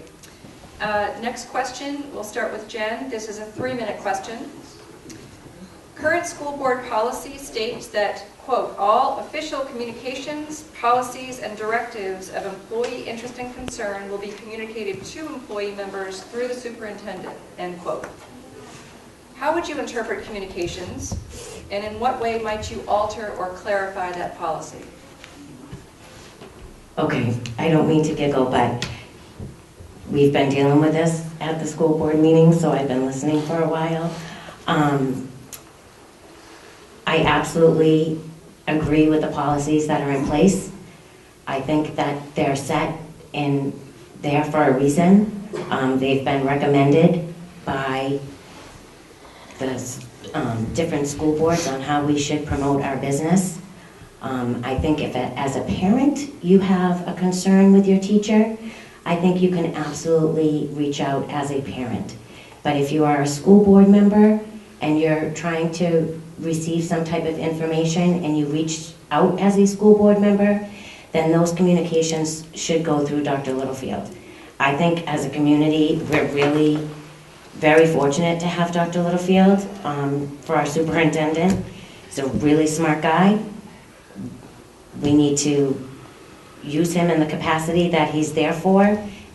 Next question, we'll start with Jen. This is a 3-minute question. Current school board policy states that, quote, all official communications, policies, and directives of employee interest and concern will be communicated to employee members through the superintendent, end quote. How would you interpret communications, and in what way might you alter or clarify that policy? Okay, I don't mean to giggle, but we've been dealing with this at the school board meeting, so I've been listening for a while. I absolutely agree with the policies that are in place. I think that they're set in there for a reason. They've been recommended by the different school boards on how we should promote our business. I think if, as a parent, you have a concern with your teacher, I think you can absolutely reach out as a parent. But if you are a school board member and you're trying to receive some type of information and you reach out as a school board member, then those communications should go through Dr. Littlefield. I think as a community, we're really very fortunate to have Dr. Littlefield for our superintendent. He's a really smart guy. We need to use him in the capacity that he's there for,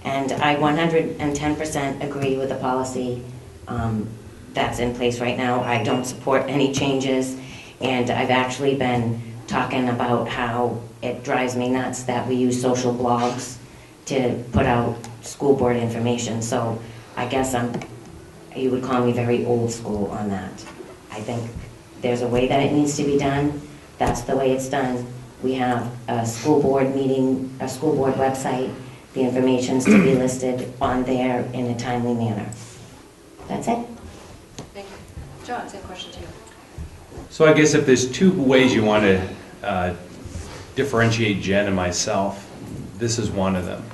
and I 110% agree with the policy that's in place right now. I don't support any changes, and I've actually been talking about how it drives me nuts that we use social blogs to put out school board information. So I guess you would call me very old school on that. I think there's a way that it needs to be done. That's the way it's done. We have a school board meeting, a school board website. The information's to be listed on there in a timely manner. That's it. Thank you. John, same question to you. So I guess if there's two ways you want to differentiate Jen and myself, this is one of them.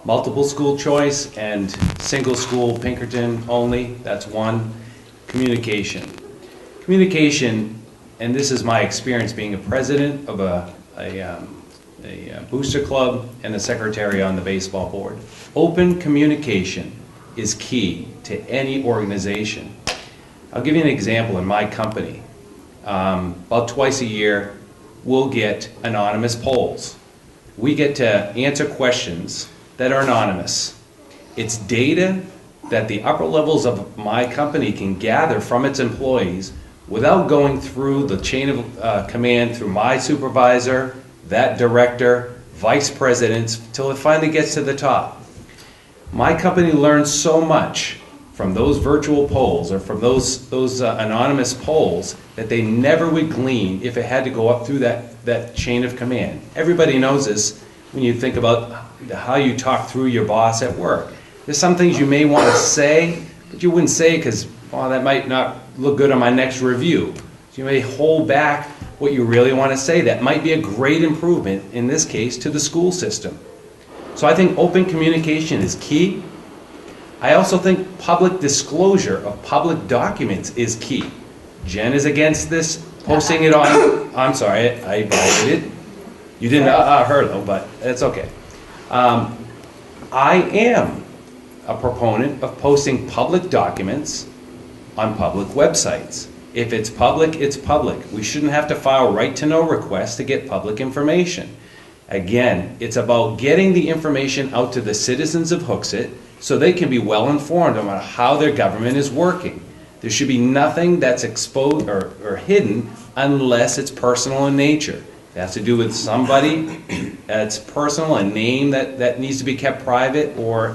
Multiple school choice and single school Pinkerton only, that's one. Communication. Communication, and this is my experience being a president of a booster club and a secretary on the baseball board. Open communication is key to any organization. I'll give you an example in my company. About twice a year, we'll get anonymous polls. We get to answer questions that are anonymous. It's data that the upper levels of my company can gather from its employees without going through the chain of command through my supervisor, that director, vice presidents, till it finally gets to the top. My company learns so much from those virtual polls or from those anonymous polls that they never would glean if it had to go up through that chain of command. Everybody knows this when you think about how you talk through your boss at work. There's some things you may want to say, but you wouldn't say because, well, that might not look good on my next review. So you may hold back what you really want to say. That might be a great improvement, in this case, to the school system. So I think open communication is key. I also think public disclosure of public documents is key. Jen is against this, posting it on, I'm sorry, I invited it. You didn't her though, but it's okay. I am a proponent of posting public documents on public websites. If it's public, it's public. We shouldn't have to file right-to-know requests to get public information. Again, it's about getting the information out to the citizens of Hooksett so they can be well informed about how their government is working. There should be nothing that's exposed or hidden unless it's personal in nature. It has to do with somebody that's personal, a name that needs to be kept private, or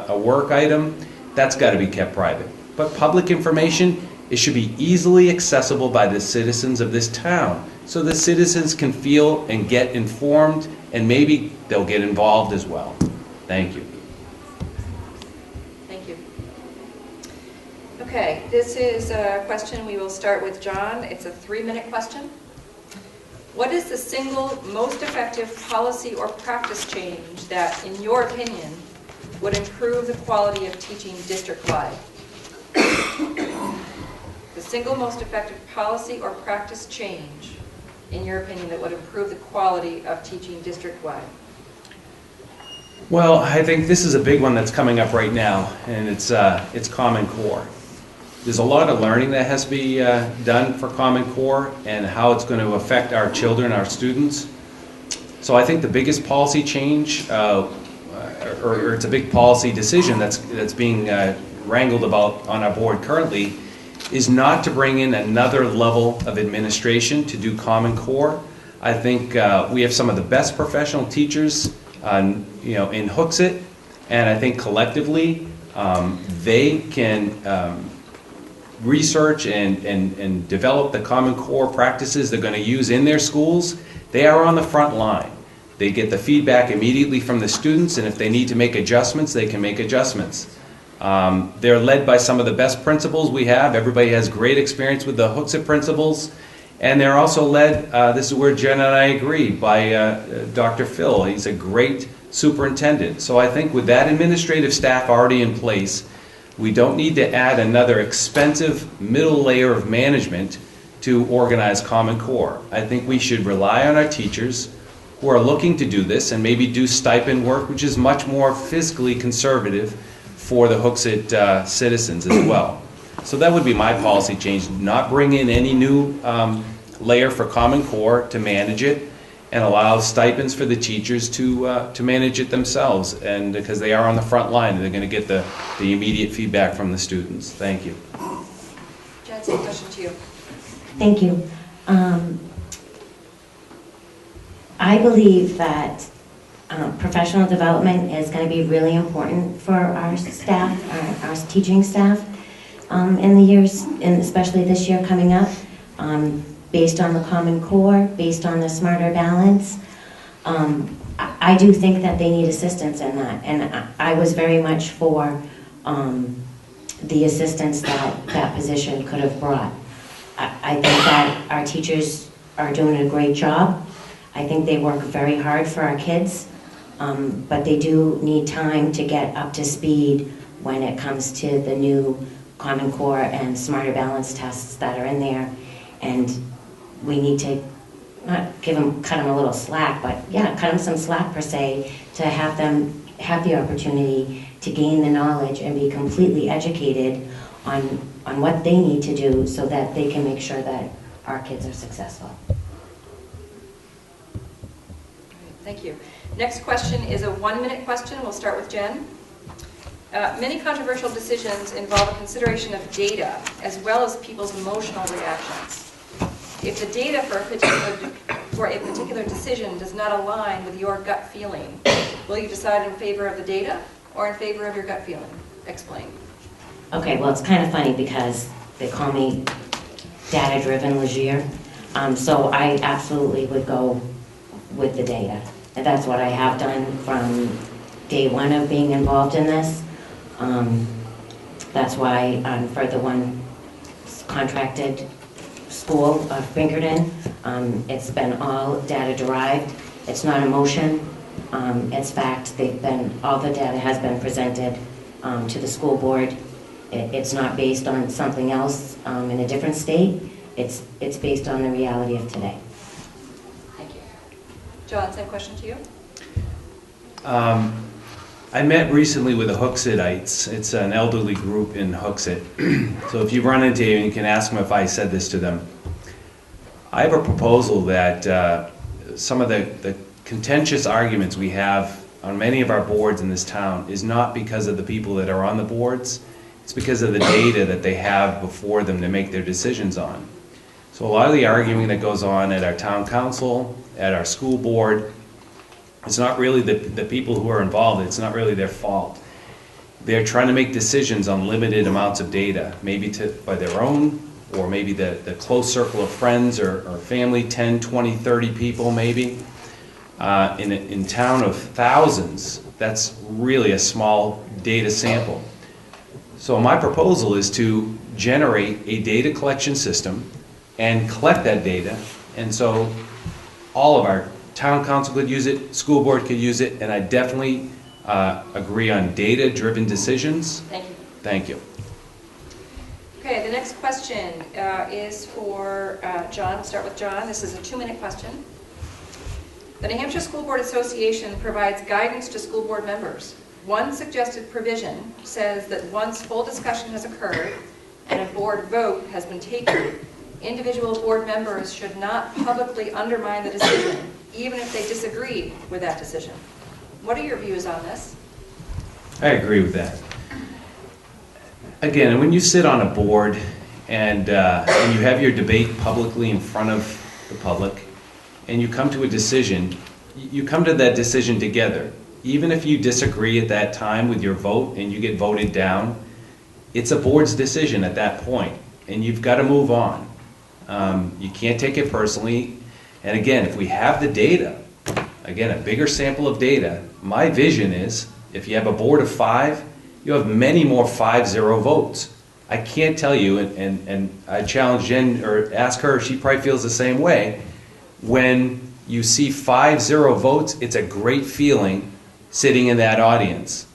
a work item, that's got to be kept private. But public information, it should be easily accessible by the citizens of this town, so the citizens can feel and get informed, and maybe they'll get involved as well. Thank you. Thank you. Okay, this is a question we will start with John. It's a 3-minute question. What is the single most effective policy or practice change that, in your opinion, would improve the quality of teaching district-wide? The single most effective policy or practice change, in your opinion, that would improve the quality of teaching district-wide? Well, I think this is a big one that's coming up right now, and it's Common Core. There's a lot of learning that has to be done for Common Core and how it's going to affect our children, our students. So I think the biggest policy change, or it's a big policy decision that's being wrangled about on our board currently, is not to bring in another level of administration to do Common Core. I think we have some of the best professional teachers in Hooksett, and I think collectively they can research and develop the Common Core practices they're going to use in their schools. They are on the front line. They get the feedback immediately from the students, and if they need to make adjustments, they can make adjustments. They're led by some of the best principals we have. Everybody has great experience with the Hooksett principals. And they're also led, this is where Jen and I agree, by Dr. Phil. He's a great superintendent. So I think with that administrative staff already in place, we don't need to add another expensive middle layer of management to organize Common Core. I think we should rely on our teachers who are looking to do this and maybe do stipend work, which is much more fiscally conservative for the Hooksett citizens as well. So that would be my policy change, not bring in any new layer for Common Core to manage it, and allow stipends for the teachers to manage it themselves, and because they are on the front line and they're going to get the immediate feedback from the students. Thank you. Jen, same question to you. Thank you. I believe that professional development is going to be really important for our staff, our teaching staff, in the years, and especially this year coming up, based on the Common Core, based on the Smarter Balance. I do think that they need assistance in that, and I was very much for the assistance that position could have brought. I think that our teachers are doing a great job. I think they work very hard for our kids, but they do need time to get up to speed when it comes to the new Common Core and Smarter Balance tests that are in there. And we need to not cut them a little slack, but yeah, cut them some slack per se, to have them have the opportunity to gain the knowledge and be completely educated on what they need to do so that they can make sure that our kids are successful. Thank you. Next question is a 1-minute question. We'll start with Jen. Many controversial decisions involve a consideration of data as well as people's emotional reactions. If the data for a particular decision does not align with your gut feeling, will you decide in favor of the data or in favor of your gut feeling? Explain. Okay, well, it's kind of funny because they call me data-driven Legier, so I absolutely would go with the data. And that's what I have done from day one of being involved in this. That's why for the one contracted school of Pinkerton, it's been all data-derived. It's not emotion, it's fact. All the data has been presented to the school board. It's not based on something else in a different state. It's based on the reality of today. Thank you. John, same question to you. I met recently with the Hooksettites. It's an elderly group in Hooksett. So if you run into them, you can ask them if I said this to them. I have a proposal that some of the contentious arguments we have on many of our boards in this town is not because of the people that are on the boards. It's because of the data that they have before them to make their decisions on. So a lot of the arguing that goes on at our town council, at our school board, it's not really the people who are involved, it's not really their fault. They're trying to make decisions on limited amounts of data, maybe by their own, or maybe the close circle of friends or family, 10, 20, 30 people maybe. In a town of thousands, that's really a small data sample. So my proposal is to generate a data collection system and collect that data, and so all of our town council could use it, school board could use it, and I definitely agree on data-driven decisions. Thank you. Thank you. Okay, the next question is for John. We'll start with John. This is a 2-minute question. The New Hampshire School Board Association provides guidance to school board members. One suggested provision says that once full discussion has occurred and a board vote has been taken, individual board members should not publicly undermine the decision, even if they disagree with that decision. What are your views on this? I agree with that. Again, when you sit on a board and you have your debate publicly in front of the public, and you come to a decision, you come to that decision together. Even if you disagree at that time with your vote and you get voted down, it's a board's decision at that point, and you've got to move on. You can't take it personally. And again, if we have the data, again, a bigger sample of data, my vision is if you have a board of 5, you have many more 5-0 votes. I can't tell you, and I challenge Jen or ask her, she probably feels the same way. When you see 5-0 votes, it's a great feeling sitting in that audience.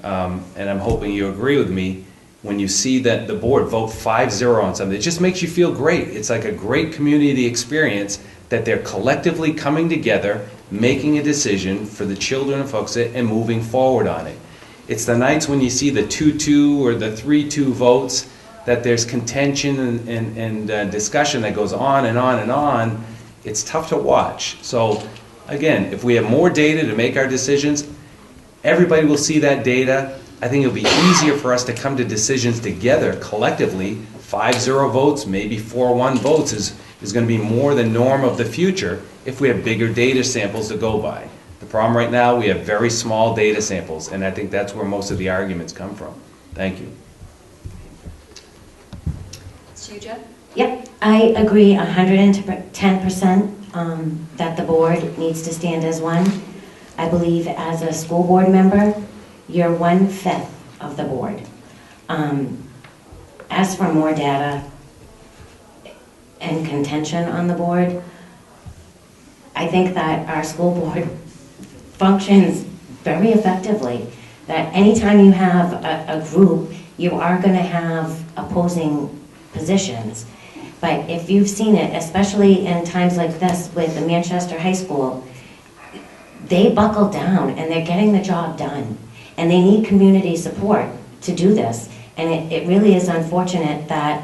And I'm hoping you agree with me. When you see that the board vote 5-0 on something, it just makes you feel great. It's like a great community experience that they're collectively coming together, making a decision for the children of Hooksett and moving forward on it. It's the nights when you see the 2-2 or the 3-2 votes that there's contention and discussion that goes on and on and on. It's tough to watch. So again, if we have more data to make our decisions, everybody will see that data. I think it'll be easier for us to come to decisions together collectively. 5-0 votes, maybe 4-1 votes is going to be more the norm of the future if we have bigger data samples to go by. The problem right now, we have very small data samples, and I think that's where most of the arguments come from. Thank you. It's you, Jen? Yep, I agree 110% that the board needs to stand as one. I believe as a school board member, you're 1/5 of the board. As for more data and contention on the board, I think that our school board functions very effectively. That anytime you have a group, you are going to have opposing positions. But if you've seen it, especially in times like this with the Manchester High School, they buckle down and they're getting the job done. And they need community support to do this. And it really is unfortunate that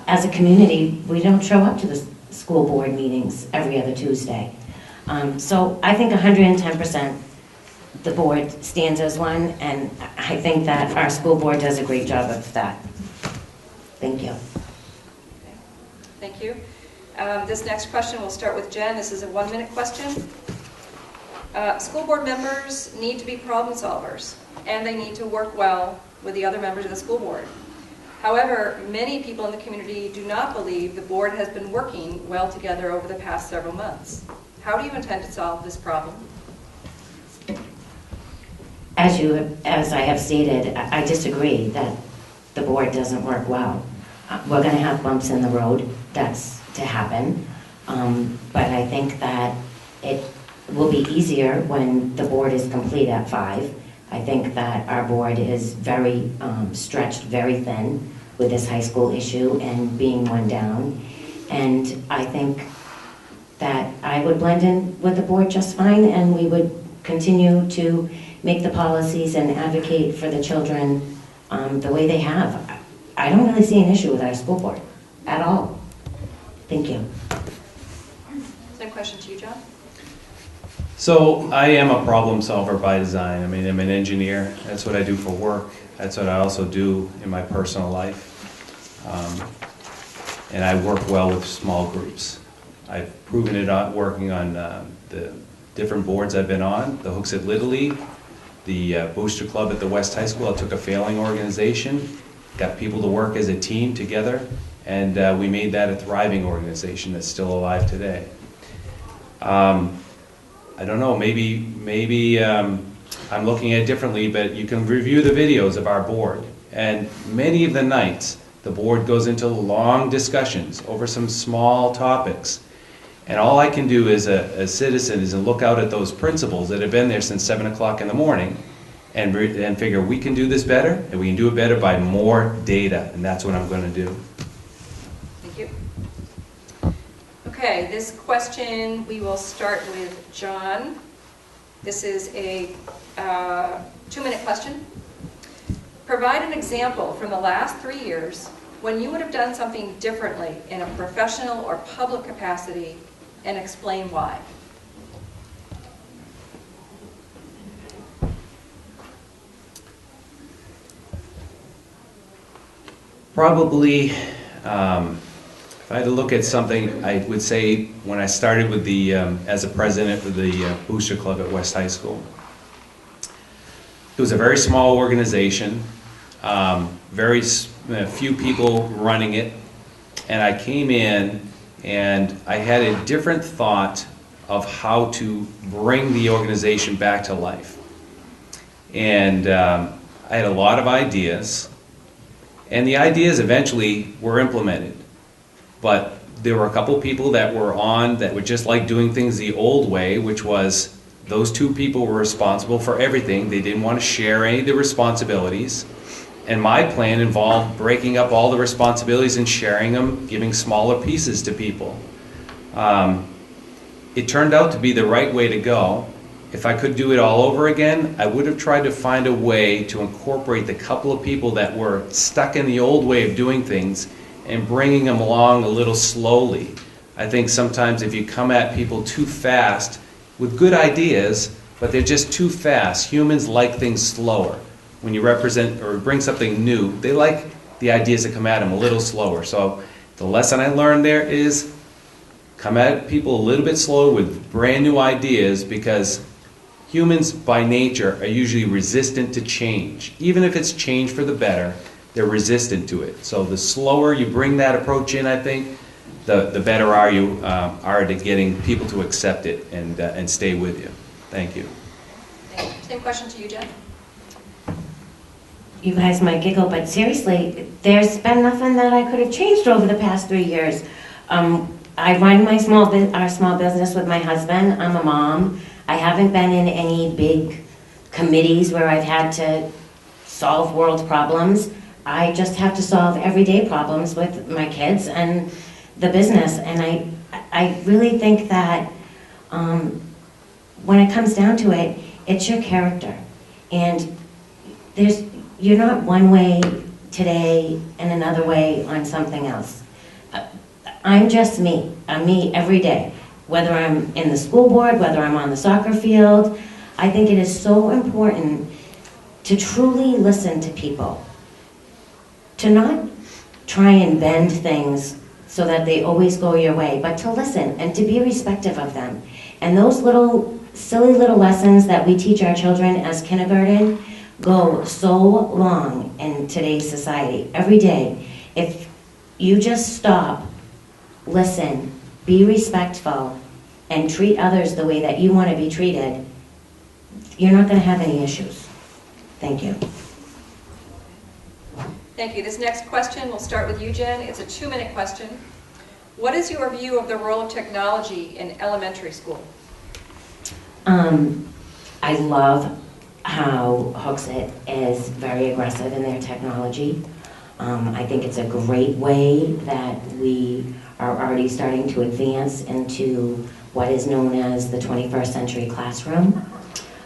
as a community, we don't show up to the school board meetings every other Tuesday. So I think 110% the board stands as one, and I think that our school board does a great job of that. Thank you. Thank you. This next question, we'll start with Jen. This is a 1-minute question. School board members need to be problem solvers, and they need to work well with the other members of the school board. However, many people in the community do not believe the board has been working well together over the past several months. How do you intend to solve this problem? As I have stated, I disagree that the board doesn't work well. We're going to have bumps in the road. That's to happen. But I think that it will be easier when the board is complete at 5. I think that our board is very stretched very thin with this high school issue and being one down. And I think that I would blend in with the board just fine, and we would continue to make the policies and advocate for the children the way they have. I don't really see an issue with our school board at all. Thank you. Same question to you, John. So I am a problem solver by design. I mean, I'm an engineer. That's what I do for work. That's what I also do in my personal life. And I work well with small groups. I've proven it out working on the different boards I've been on, the Hooksett Little League, the Booster Club at the West High School. I took a failing organization, got people to work as a team together, and we made that a thriving organization that's still alive today. I don't know, maybe I'm looking at it differently, but you can review the videos of our board. And many of the nights, the board goes into long discussions over some small topics. And all I can do as a citizen is to look out at those principals that have been there since 7 o'clock in the morning and figure we can do this better, and we can do it better by more data, and that's what I'm going to do. Thank you. Okay, this question, we will start with John. This is a 2-minute question. Provide an example from the last 3 years when you would have done something differently in a professional or public capacity, and explain why. Probably, if I had to look at something, I would say when I started with the, as a president of the Booster Club at West High School. It was a very small organization, very few people running it, and I came in and I had a different thought of how to bring the organization back to life. And I had a lot of ideas, and the ideas eventually were implemented. But there were a couple people that were just like doing things the old way, which was those 2 people were responsible for everything. They didn't want to share any of the responsibilities. And my plan involved breaking up all the responsibilities and sharing them, giving smaller pieces to people. It turned out to be the right way to go. If I could do it all over again, I would have tried to find a way to incorporate the couple of people that were stuck in the old way of doing things and bringing them along a little slowly. I think sometimes if you come at people too fast with good ideas, but they're just too fast, humans like things slower. When you represent or bring something new, they like the ideas that come at them a little slower. So the lesson I learned there is come at people a little bit slower with brand new ideas, because humans by nature are usually resistant to change. Even if it's change for the better, they're resistant to it. So the slower you bring that approach in, I think, the better you are to getting people to accept it and stay with you. Thank you. Thank you. Same question to you, Jen. You guys might giggle, but seriously, there's been nothing that I could have changed over the past 3 years. I run our small business with my husband. I'm a mom. I haven't been in any big committees where I've had to solve world problems. I just have to solve everyday problems with my kids and the business. And I really think that when it comes down to it, it's your character. And you're not one way today and another way on something else. I'm just me. I'm me every day. Whether I'm in the school board, whether I'm on the soccer field, I think it is so important to truly listen to people. To not try and bend things so that they always go your way, but to listen and to be respectful of them. And those silly little lessons that we teach our children as kindergarten go so long in today's society. Every day, if you just stop, listen, be respectful, and treat others the way that you want to be treated, you're not going to have any issues. Thank you. Thank you. This next question, we'll start with you, Jen. It's a 2-minute question. What is your view of the role of technology in elementary school? I love how Hooksett is very aggressive in their technology. I think it's a great way that we are already starting to advance into what is known as the 21st century classroom.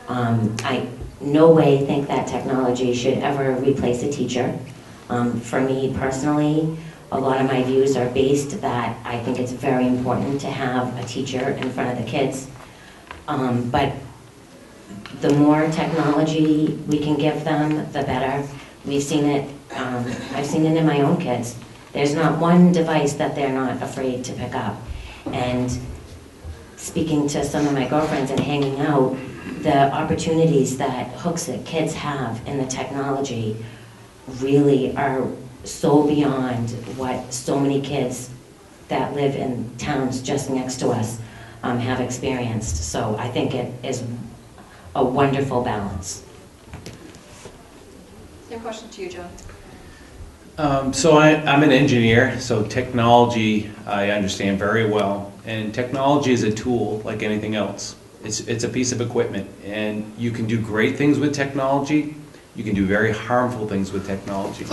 I no way think that technology should ever replace a teacher. For me personally, a lot of my views are based that I think it's very important to have a teacher in front of the kids. But the more technology we can give them, the better. We've seen it, I've seen it in my own kids. There's not one device that they're not afraid to pick up. And speaking to some of my girlfriends and hanging out, the opportunities that Hooksett kids have in the technology really are so beyond what so many kids that live in towns just next to us have experienced. So I think it is a wonderful balance. Same question to you, John. So I'm an engineer, so technology I understand very well. And technology is a tool like anything else. It's a piece of equipment, and you can do great things with technology. You can do very harmful things with technology.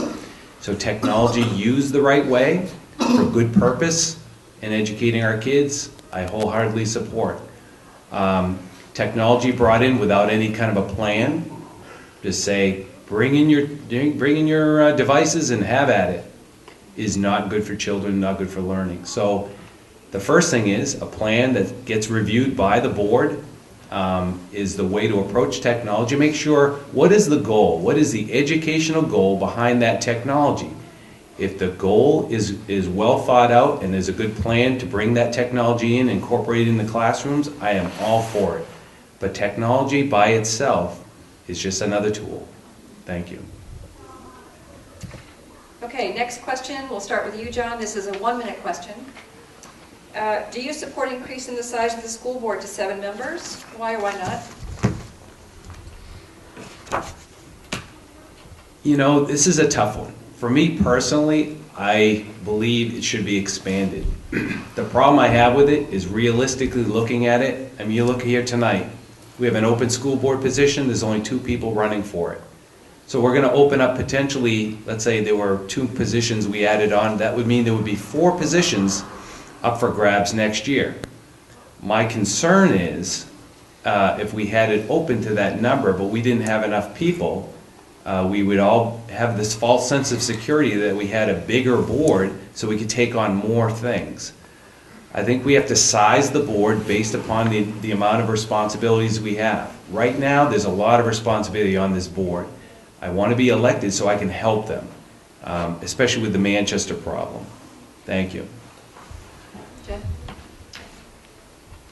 So technology used the right way for good purpose in educating our kids, I wholeheartedly support. Technology brought in without any kind of a plan, just say, bring in your devices and have at it, is not good for children, not good for learning. So the first thing is a plan that gets reviewed by the board is the way to approach technology. Make sure, what is the goal? What is the educational goal behind that technology? If the goal is well thought out and there's a good plan to bring that technology in, incorporate it in the classrooms, I am all for it. But technology by itself is just another tool. Thank you. Okay, next question. We'll start with you, John. This is a 1-minute question. Do you support increasing the size of the school board to 7 members? Why or why not? You know, this is a tough one. For me personally, I believe it should be expanded. The problem I have with it is realistically looking at it. I mean, you look here tonight. We have an open school board position. There's only 2 people running for it. So we're going to open up potentially, let's say there were 2 positions we added on. That would mean there would be 4 positions up for grabs next year. My concern is if we had it open to that number, but we didn't have enough people, we would all have this false sense of security that we had a bigger board so we could take on more things. I think we have to size the board based upon the amount of responsibilities we have. Right now, there's a lot of responsibility on this board. I want to be elected so I can help them, especially with the Manchester problem. Thank you. Jen?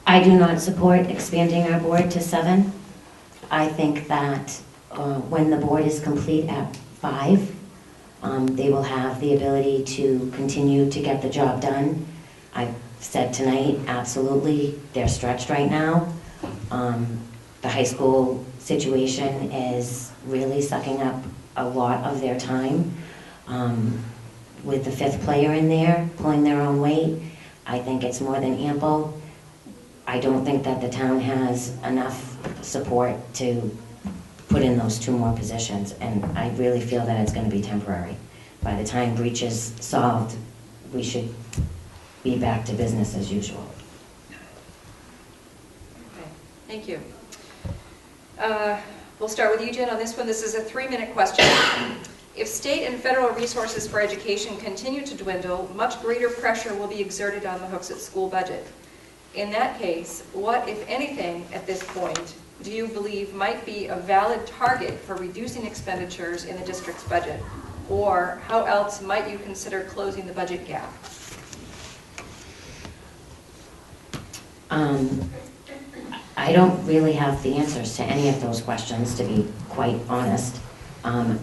I do not support expanding our board to 7. I think that when the board is complete at 5, they will have the ability to continue to get the job done. I've said tonight, absolutely, they're stretched right now. The high school situation is really sucking up a lot of their time. With the 5th player in there, pulling their own weight, I think it's more than ample. I don't think that the town has enough support to put in those 2 more positions, and I really feel that it's going to be temporary. By the time breach is solved, we should be back to business as usual. Okay, thank you. We'll start with you, Jen, on this one. This is a 3-minute question. If state and federal resources for education continue to dwindle, much greater pressure will be exerted on the Hooksett school budget. In that case, what, if anything, at this point, do you believe might be a valid target for reducing expenditures in the district's budget? Or how else might you consider closing the budget gap? I don't really have the answers to any of those questions, to be quite honest.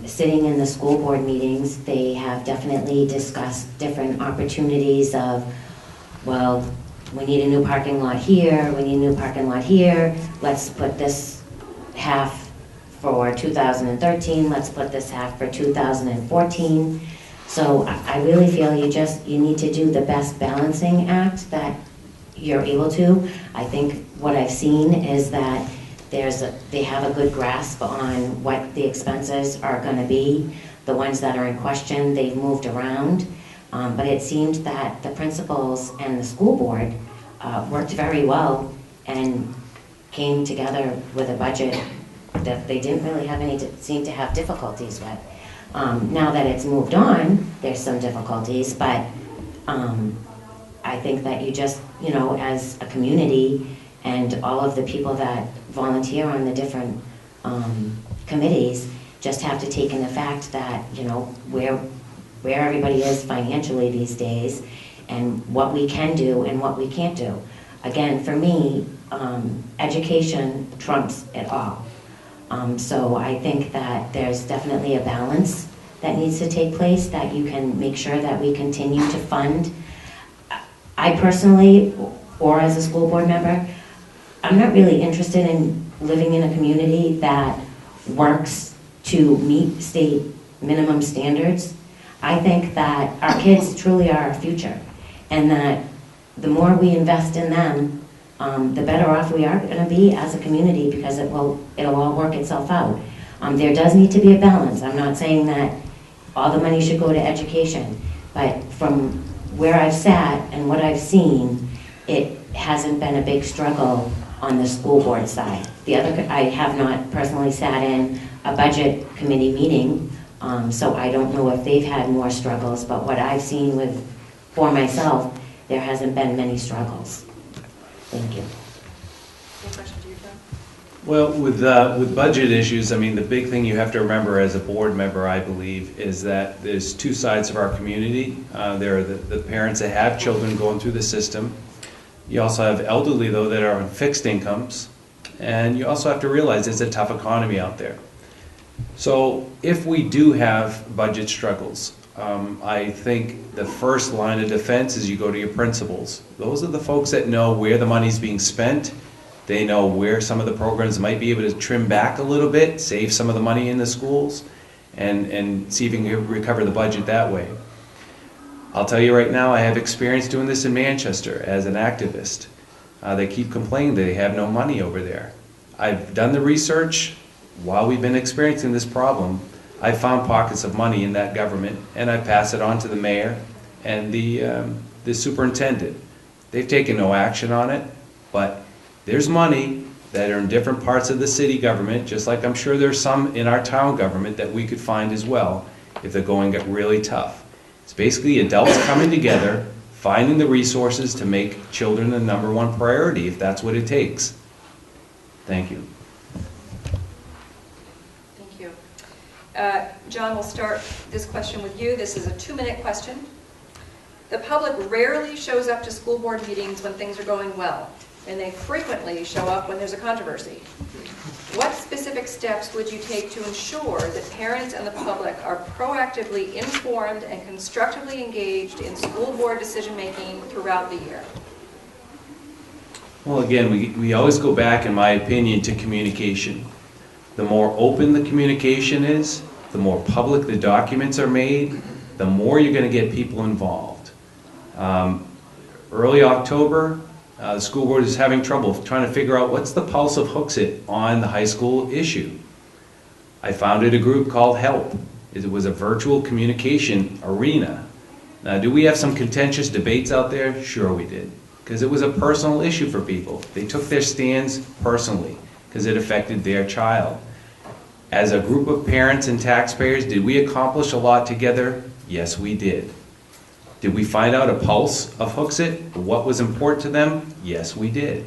Sitting in the school board meetings, they have definitely discussed different opportunities of, well, we need a new parking lot here, we need a new parking lot here, let's put this half for 2013, let's put this half for 2014. So I really feel you need to do the best balancing act that you're able to. I think what I've seen is that they have a good grasp on what the expenses are going to be. The ones that are in question, they've moved around. But it seemed that the principals and the school board worked very well and came together with a budget that they didn't really have seem to have difficulties with. Now that it's moved on, there's some difficulties, but I think that you just, as a community and all of the people that volunteer on the different committees just have to take in the fact that, where everybody is financially these days and what we can do and what we can't do. Again, for me, education trumps it all. So I think that there's definitely a balance that needs to take place, that you can make sure that we continue to fund. I personally, or as a school board member, I'm not really interested in living in a community that works to meet state minimum standards. I think that our kids truly are our future, and that the more we invest in them, the better off we are going to be as a community, because it'll all work itself out. There does need to be a balance. I'm not saying that all the money should go to education, but from where I've sat and what I've seen, it hasn't been a big struggle on the school board side. I have not personally sat in a budget committee meeting, so I don't know if they've had more struggles, but what I've seen for myself, there hasn't been many struggles. Thank you. Any questions, you, John? Well, with budget issues, I mean, the big thing you have to remember as a board member, I believe, is that there's two sides of our community. There are the parents that have children going through the system. You also have elderly, though, that are on fixed incomes. And you also have to realize it's a tough economy out there. So if we do have budget struggles, I think the first line of defense is you go to your principals. Those are the folks that know where the money's being spent. They know where some of the programs might be able to trim back a little bit, save some of the money in the schools, and see if you can recover the budget that way. I'll tell you right now, I have experience doing this in Manchester as an activist. They keep complaining they have no money over there. I've done the research. While we've been experiencing this problem, I found pockets of money in that government, and I pass it on to the mayor and the superintendent. They've taken no action on it, but there's money that are in different parts of the city government, just like I'm sure there's some in our town government that we could find as well if the going got really tough. It's basically adults coming together, finding the resources to make children the #1 priority, if that's what it takes. Thank you. Thank you. John, we'll start this question with you. This is a 2-minute question. The public rarely shows up to school board meetings when things are going well, and they frequently show up when there's a controversy. What specific steps would you take to ensure that parents and the public are proactively informed and constructively engaged in school board decision-making throughout the year? Well, again, we always go back, in my opinion, to communication. The more open the communication is, the more public the documents are made, the more you're going to get people involved. Early October, the school board is having trouble trying to figure out what's the pulse of Hooksett on the high school issue. I founded a group called HELP. It was a virtual communication arena. Now, do we have some contentious debates out there? Sure we did, because it was a personal issue for people. They took their stands personally because it affected their child. As a group of parents and taxpayers, did we accomplish a lot together? Yes, we did. Did we find out a pulse of Hooksett, what was important to them? Yes, we did.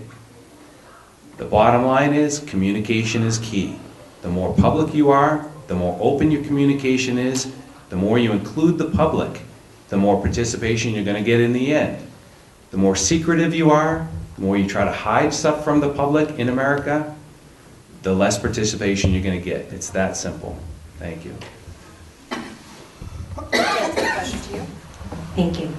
The bottom line is communication is key. The more public you are, the more open your communication is, the more you include the public, the more participation you're going to get in the end. The more secretive you are, the more you try to hide stuff from the public in America, the less participation you're going to get. It's that simple. Thank you. Question to you. Thank you.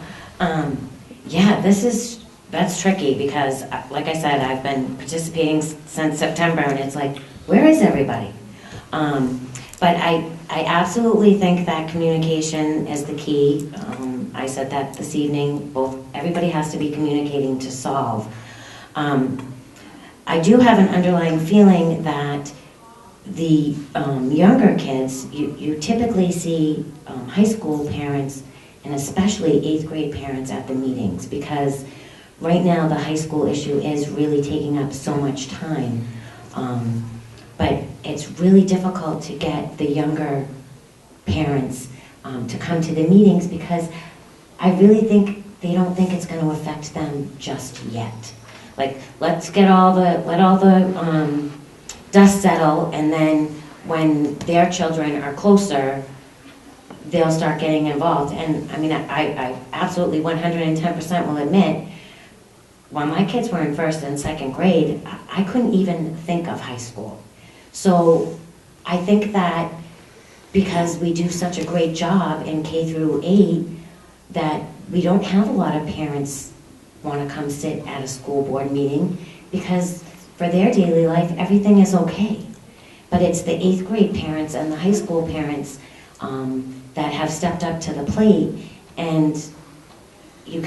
Yeah, that's tricky because, like I said, I've been participating since September, and it's like, where is everybody? But I absolutely think that communication is the key. I said that this evening. Everybody has to be communicating to solve. I do have an underlying feeling that the younger kids, you typically see high school parents and especially 8th grade parents at the meetings, because right now the high school issue is really taking up so much time. But it's really difficult to get the younger parents to come to the meetings because I really think they don't think it's going to affect them just yet. Like, let all the dust settle, and then when their children are closer, they'll start getting involved. And I mean, I absolutely 110% will admit, when my kids were in 1st and 2nd grade, I couldn't even think of high school. So I think that because we do such a great job in K through 8, that we don't have a lot of parents want to come sit at a school board meeting because for their daily life, everything is okay. But it's the 8th grade parents and the high school parents that have stepped up to the plate, and you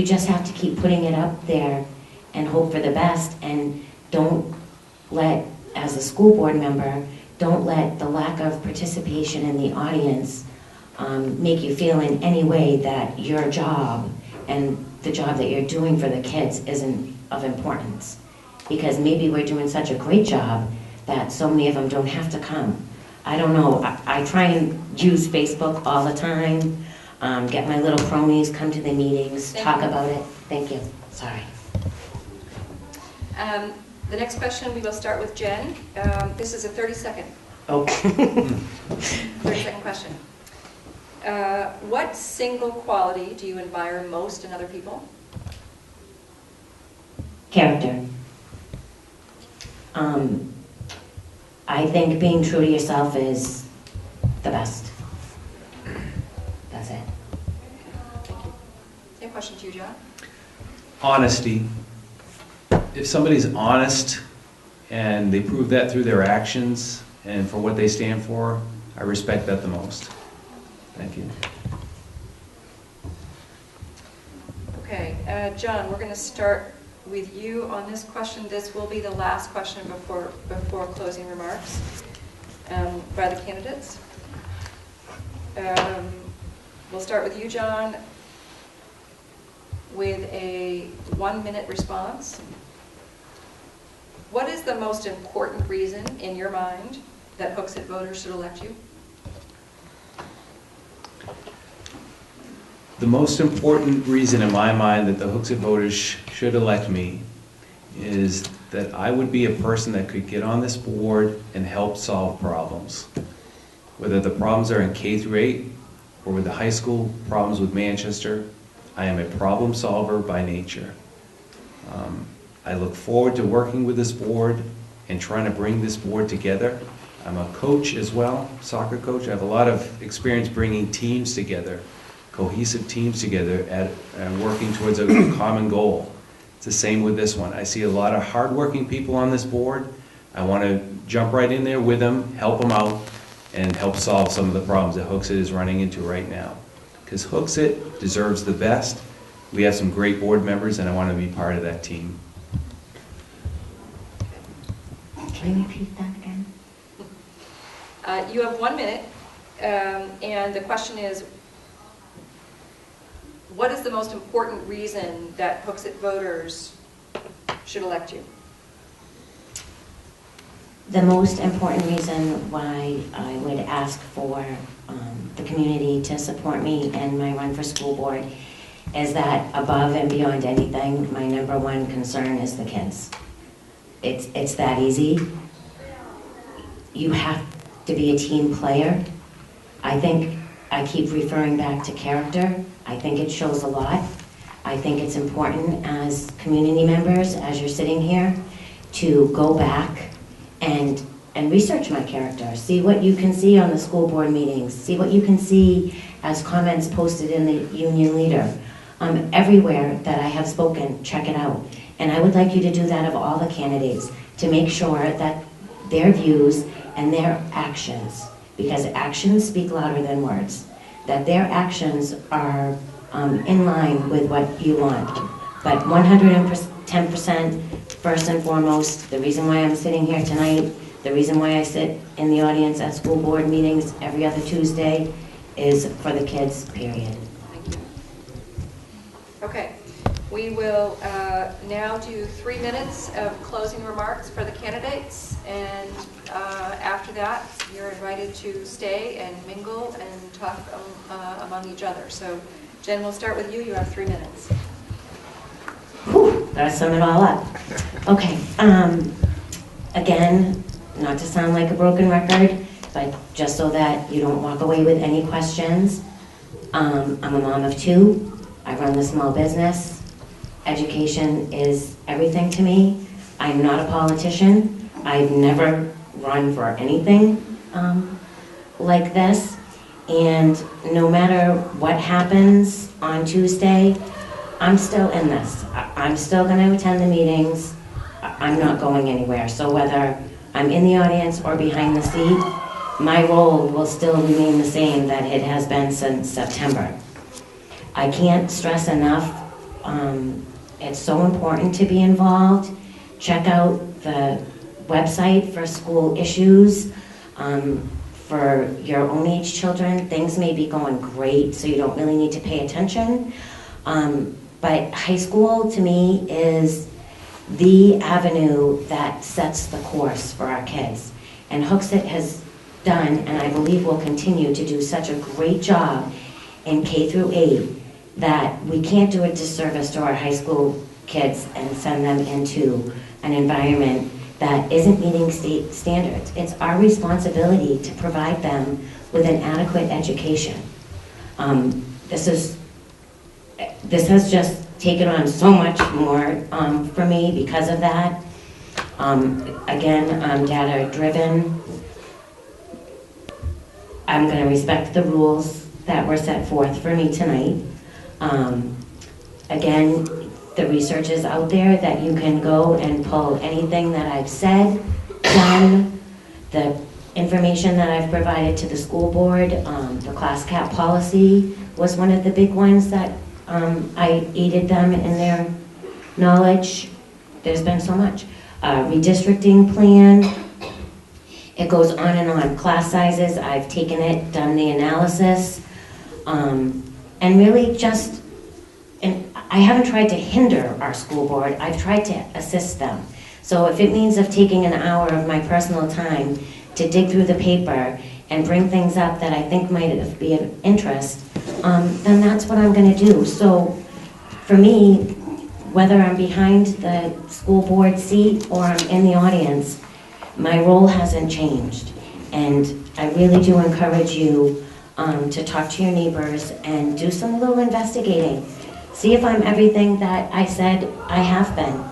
just have to keep putting it up there and hope for the best, and don't let, as a school board member, don't let the lack of participation in the audience make you feel in any way that your job and the job that you're doing for the kids isn't of importance. Because maybe we're doing such a great job that so many of them don't have to come. I don't know, I try and use Facebook all the time, get my little cronies, come to the meetings, talk about it. Thank you, sorry. The next question, we will start with Jen. This is a 30-second. Oh. 30-second question. What single quality do you admire most in other people? Character. I think being true to yourself is the best. That's it. Thank you. Same question to you, John. Honesty. If somebody's honest and they prove that through their actions and for what they stand for, I respect that the most. Thank you. Okay, John, we're going to start with you on this question. This will be the last question before closing remarks by the candidates. We'll start with you, John, with a 1-minute response. What is the most important reason in your mind that Hooksett voters should elect you? The most important reason in my mind that the Hooksett voters should elect me is that I would be a person that could get on this board and help solve problems. Whether the problems are in K through 8 or with the high school problems with Manchester, I am a problem solver by nature. I look forward to working with this board and trying to bring this board together. I'm a coach as well, soccer coach. I have a lot of experience bringing teams together, cohesive teams together and working towards a common goal. It's the same with this one. I see a lot of hardworking people on this board. I want to jump right in there with them, help them out, and help solve some of the problems that Hooksett is running into right now. Because Hooksett deserves the best. We have some great board members, and I want to be part of that team. Can you repeat that again? You have 1 minute, and the question is, what is the most important reason that Hooksett voters should elect you? The most important reason why I would ask for the community to support me in my run for school board is that above and beyond anything, my #1 concern is the kids. It's that easy. You have to be a team player. I think I keep referring back to character. I think it shows a lot. I think it's important as community members, as you're sitting here, to go back and research my character. See what you can see on the school board meetings. See what you can see as comments posted in the union leader. Everywhere that I have spoken, check it out. And I would like you to do that of all the candidates, to make sure that their views and their actions, because actions speak louder than words, that their actions are in line with what you want. But 110%, first and foremost, the reason why I'm sitting here tonight, the reason why I sit in the audience at school board meetings every other Tuesday is for the kids, period. Thank you. Okay, we will now do 3 minutes of closing remarks for the candidates, and after that, you're invited to stay and mingle and talk among each other. So, Jen, we'll start with you. You have 3 minutes. Whew, gotta sum it all up. Okay, again, not to sound like a broken record, but just so that you don't walk away with any questions, I'm a mom of 2. I run the small business. Education is everything to me. I'm not a politician. I've never run for anything like this. And no matter what happens on Tuesday, I'm still in this. I'm still going to attend the meetings. I'm not going anywhere. So whether I'm in the audience or behind the seat, my role will still remain the same that it has been since September. I can't stress enough it's so important to be involved. Check out the website for school issues. For your own age children, things may be going great, so you don't really need to pay attention. But high school, to me, is the avenue that sets the course for our kids. And Hooksett has done, and I believe will continue to do, such a great job in K through 8 that we can't do a disservice to our high school kids and send them into an environment that isn't meeting state standards. It's our responsibility to provide them with an adequate education. This has just taken on so much more for me because of that. Again, I'm data-driven. I'm going to respect the rules that were set forth for me tonight. Again, the research is out there that you can go and pull anything that I've said, done, the information that I've provided to the school board. The class cap policy was one of the big ones that I aided them in their knowledge. There's been so much. Redistricting plan, it goes on and on. Class sizes, I've taken it, done the analysis, and really just, and I haven't tried to hinder our school board, I've tried to assist them. So if it means of taking an hour of my personal time to dig through the paper and bring things up that I think might be of interest, then that's what I'm going to do. So for me, whether I'm behind the school board seat or I'm in the audience, my role hasn't changed. And I really do encourage you to talk to your neighbors and do some little investigating. See if I'm everything that I said I have been.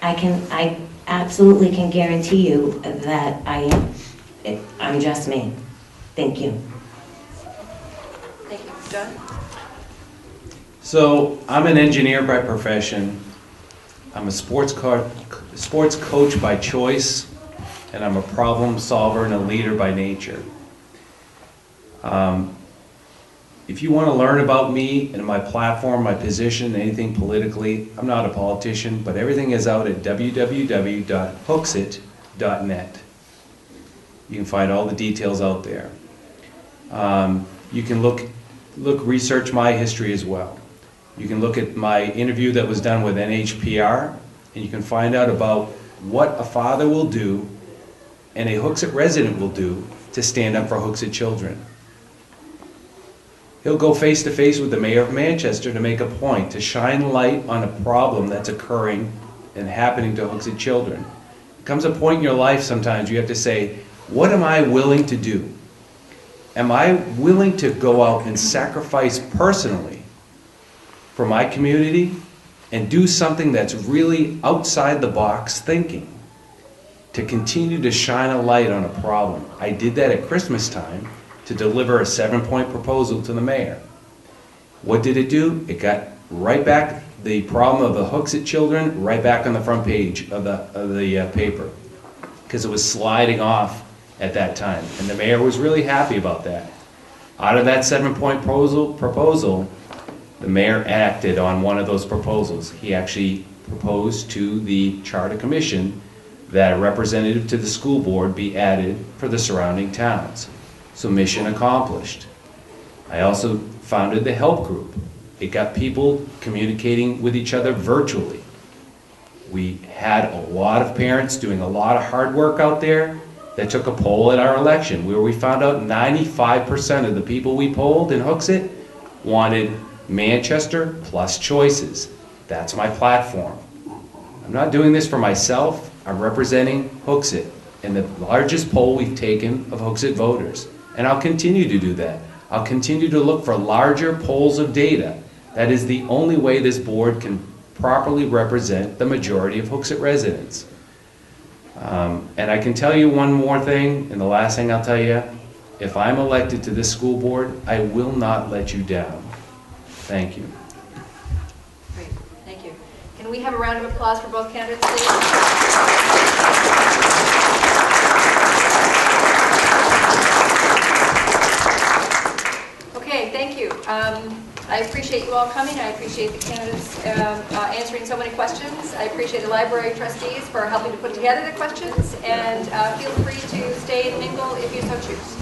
I absolutely can guarantee you that I am. I'm just me. Thank you. Thank you. John? So I'm an engineer by profession. I'm a sports coach by choice, and I'm a problem solver and a leader by nature. If you want to learn about me and my platform, my position, anything politically, I'm not a politician, but everything is out at www.hooksit.net. You can find all the details out there. You can research my history as well. You can look at my interview that was done with NHPR, and you can find out about what a father will do and a Hooksett resident will do to stand up for Hooksett children. He'll go face to face with the mayor of Manchester to make a point, to shine light on a problem that's occurring and happening to Hooksett children. There comes a point in your life sometimes you have to say, what am I willing to do? Am I willing to go out and sacrifice personally for my community and do something that's really outside the box thinking to continue to shine a light on a problem? I did that at Christmas time to deliver a 7-point proposal to the mayor. What did it do? It got right back the problem of the Hooksett children right back on the front page of the paper, because it was sliding off at that time, and the mayor was really happy about that. Out of that 7-point proposal, the mayor acted on one of those proposals. He actually proposed to the Charter Commission that a representative to the school board be added for the surrounding towns. So mission accomplished. I also founded the help group. It got people communicating with each other virtually. We had a lot of parents doing a lot of hard work out there that took a poll at our election, where we found out 95% of the people we polled in Hooksett wanted Manchester plus choices. That's my platform. I'm not doing this for myself. I'm representing Hooksett in the largest poll we've taken of Hooksett voters. And I'll continue to do that. I'll continue to look for larger polls of data. That is the only way this board can properly represent the majority of Hooksett residents. And I can tell you one more thing, and the last thing I'll tell you, if I'm elected to this school board, I will not let you down. Thank you. Great, thank you. Can we have a round of applause for both candidates, please? Okay, thank you. I appreciate you all coming. I appreciate the candidates answering so many questions. I appreciate the library trustees for helping to put together the questions. And feel free to stay and mingle if you so choose.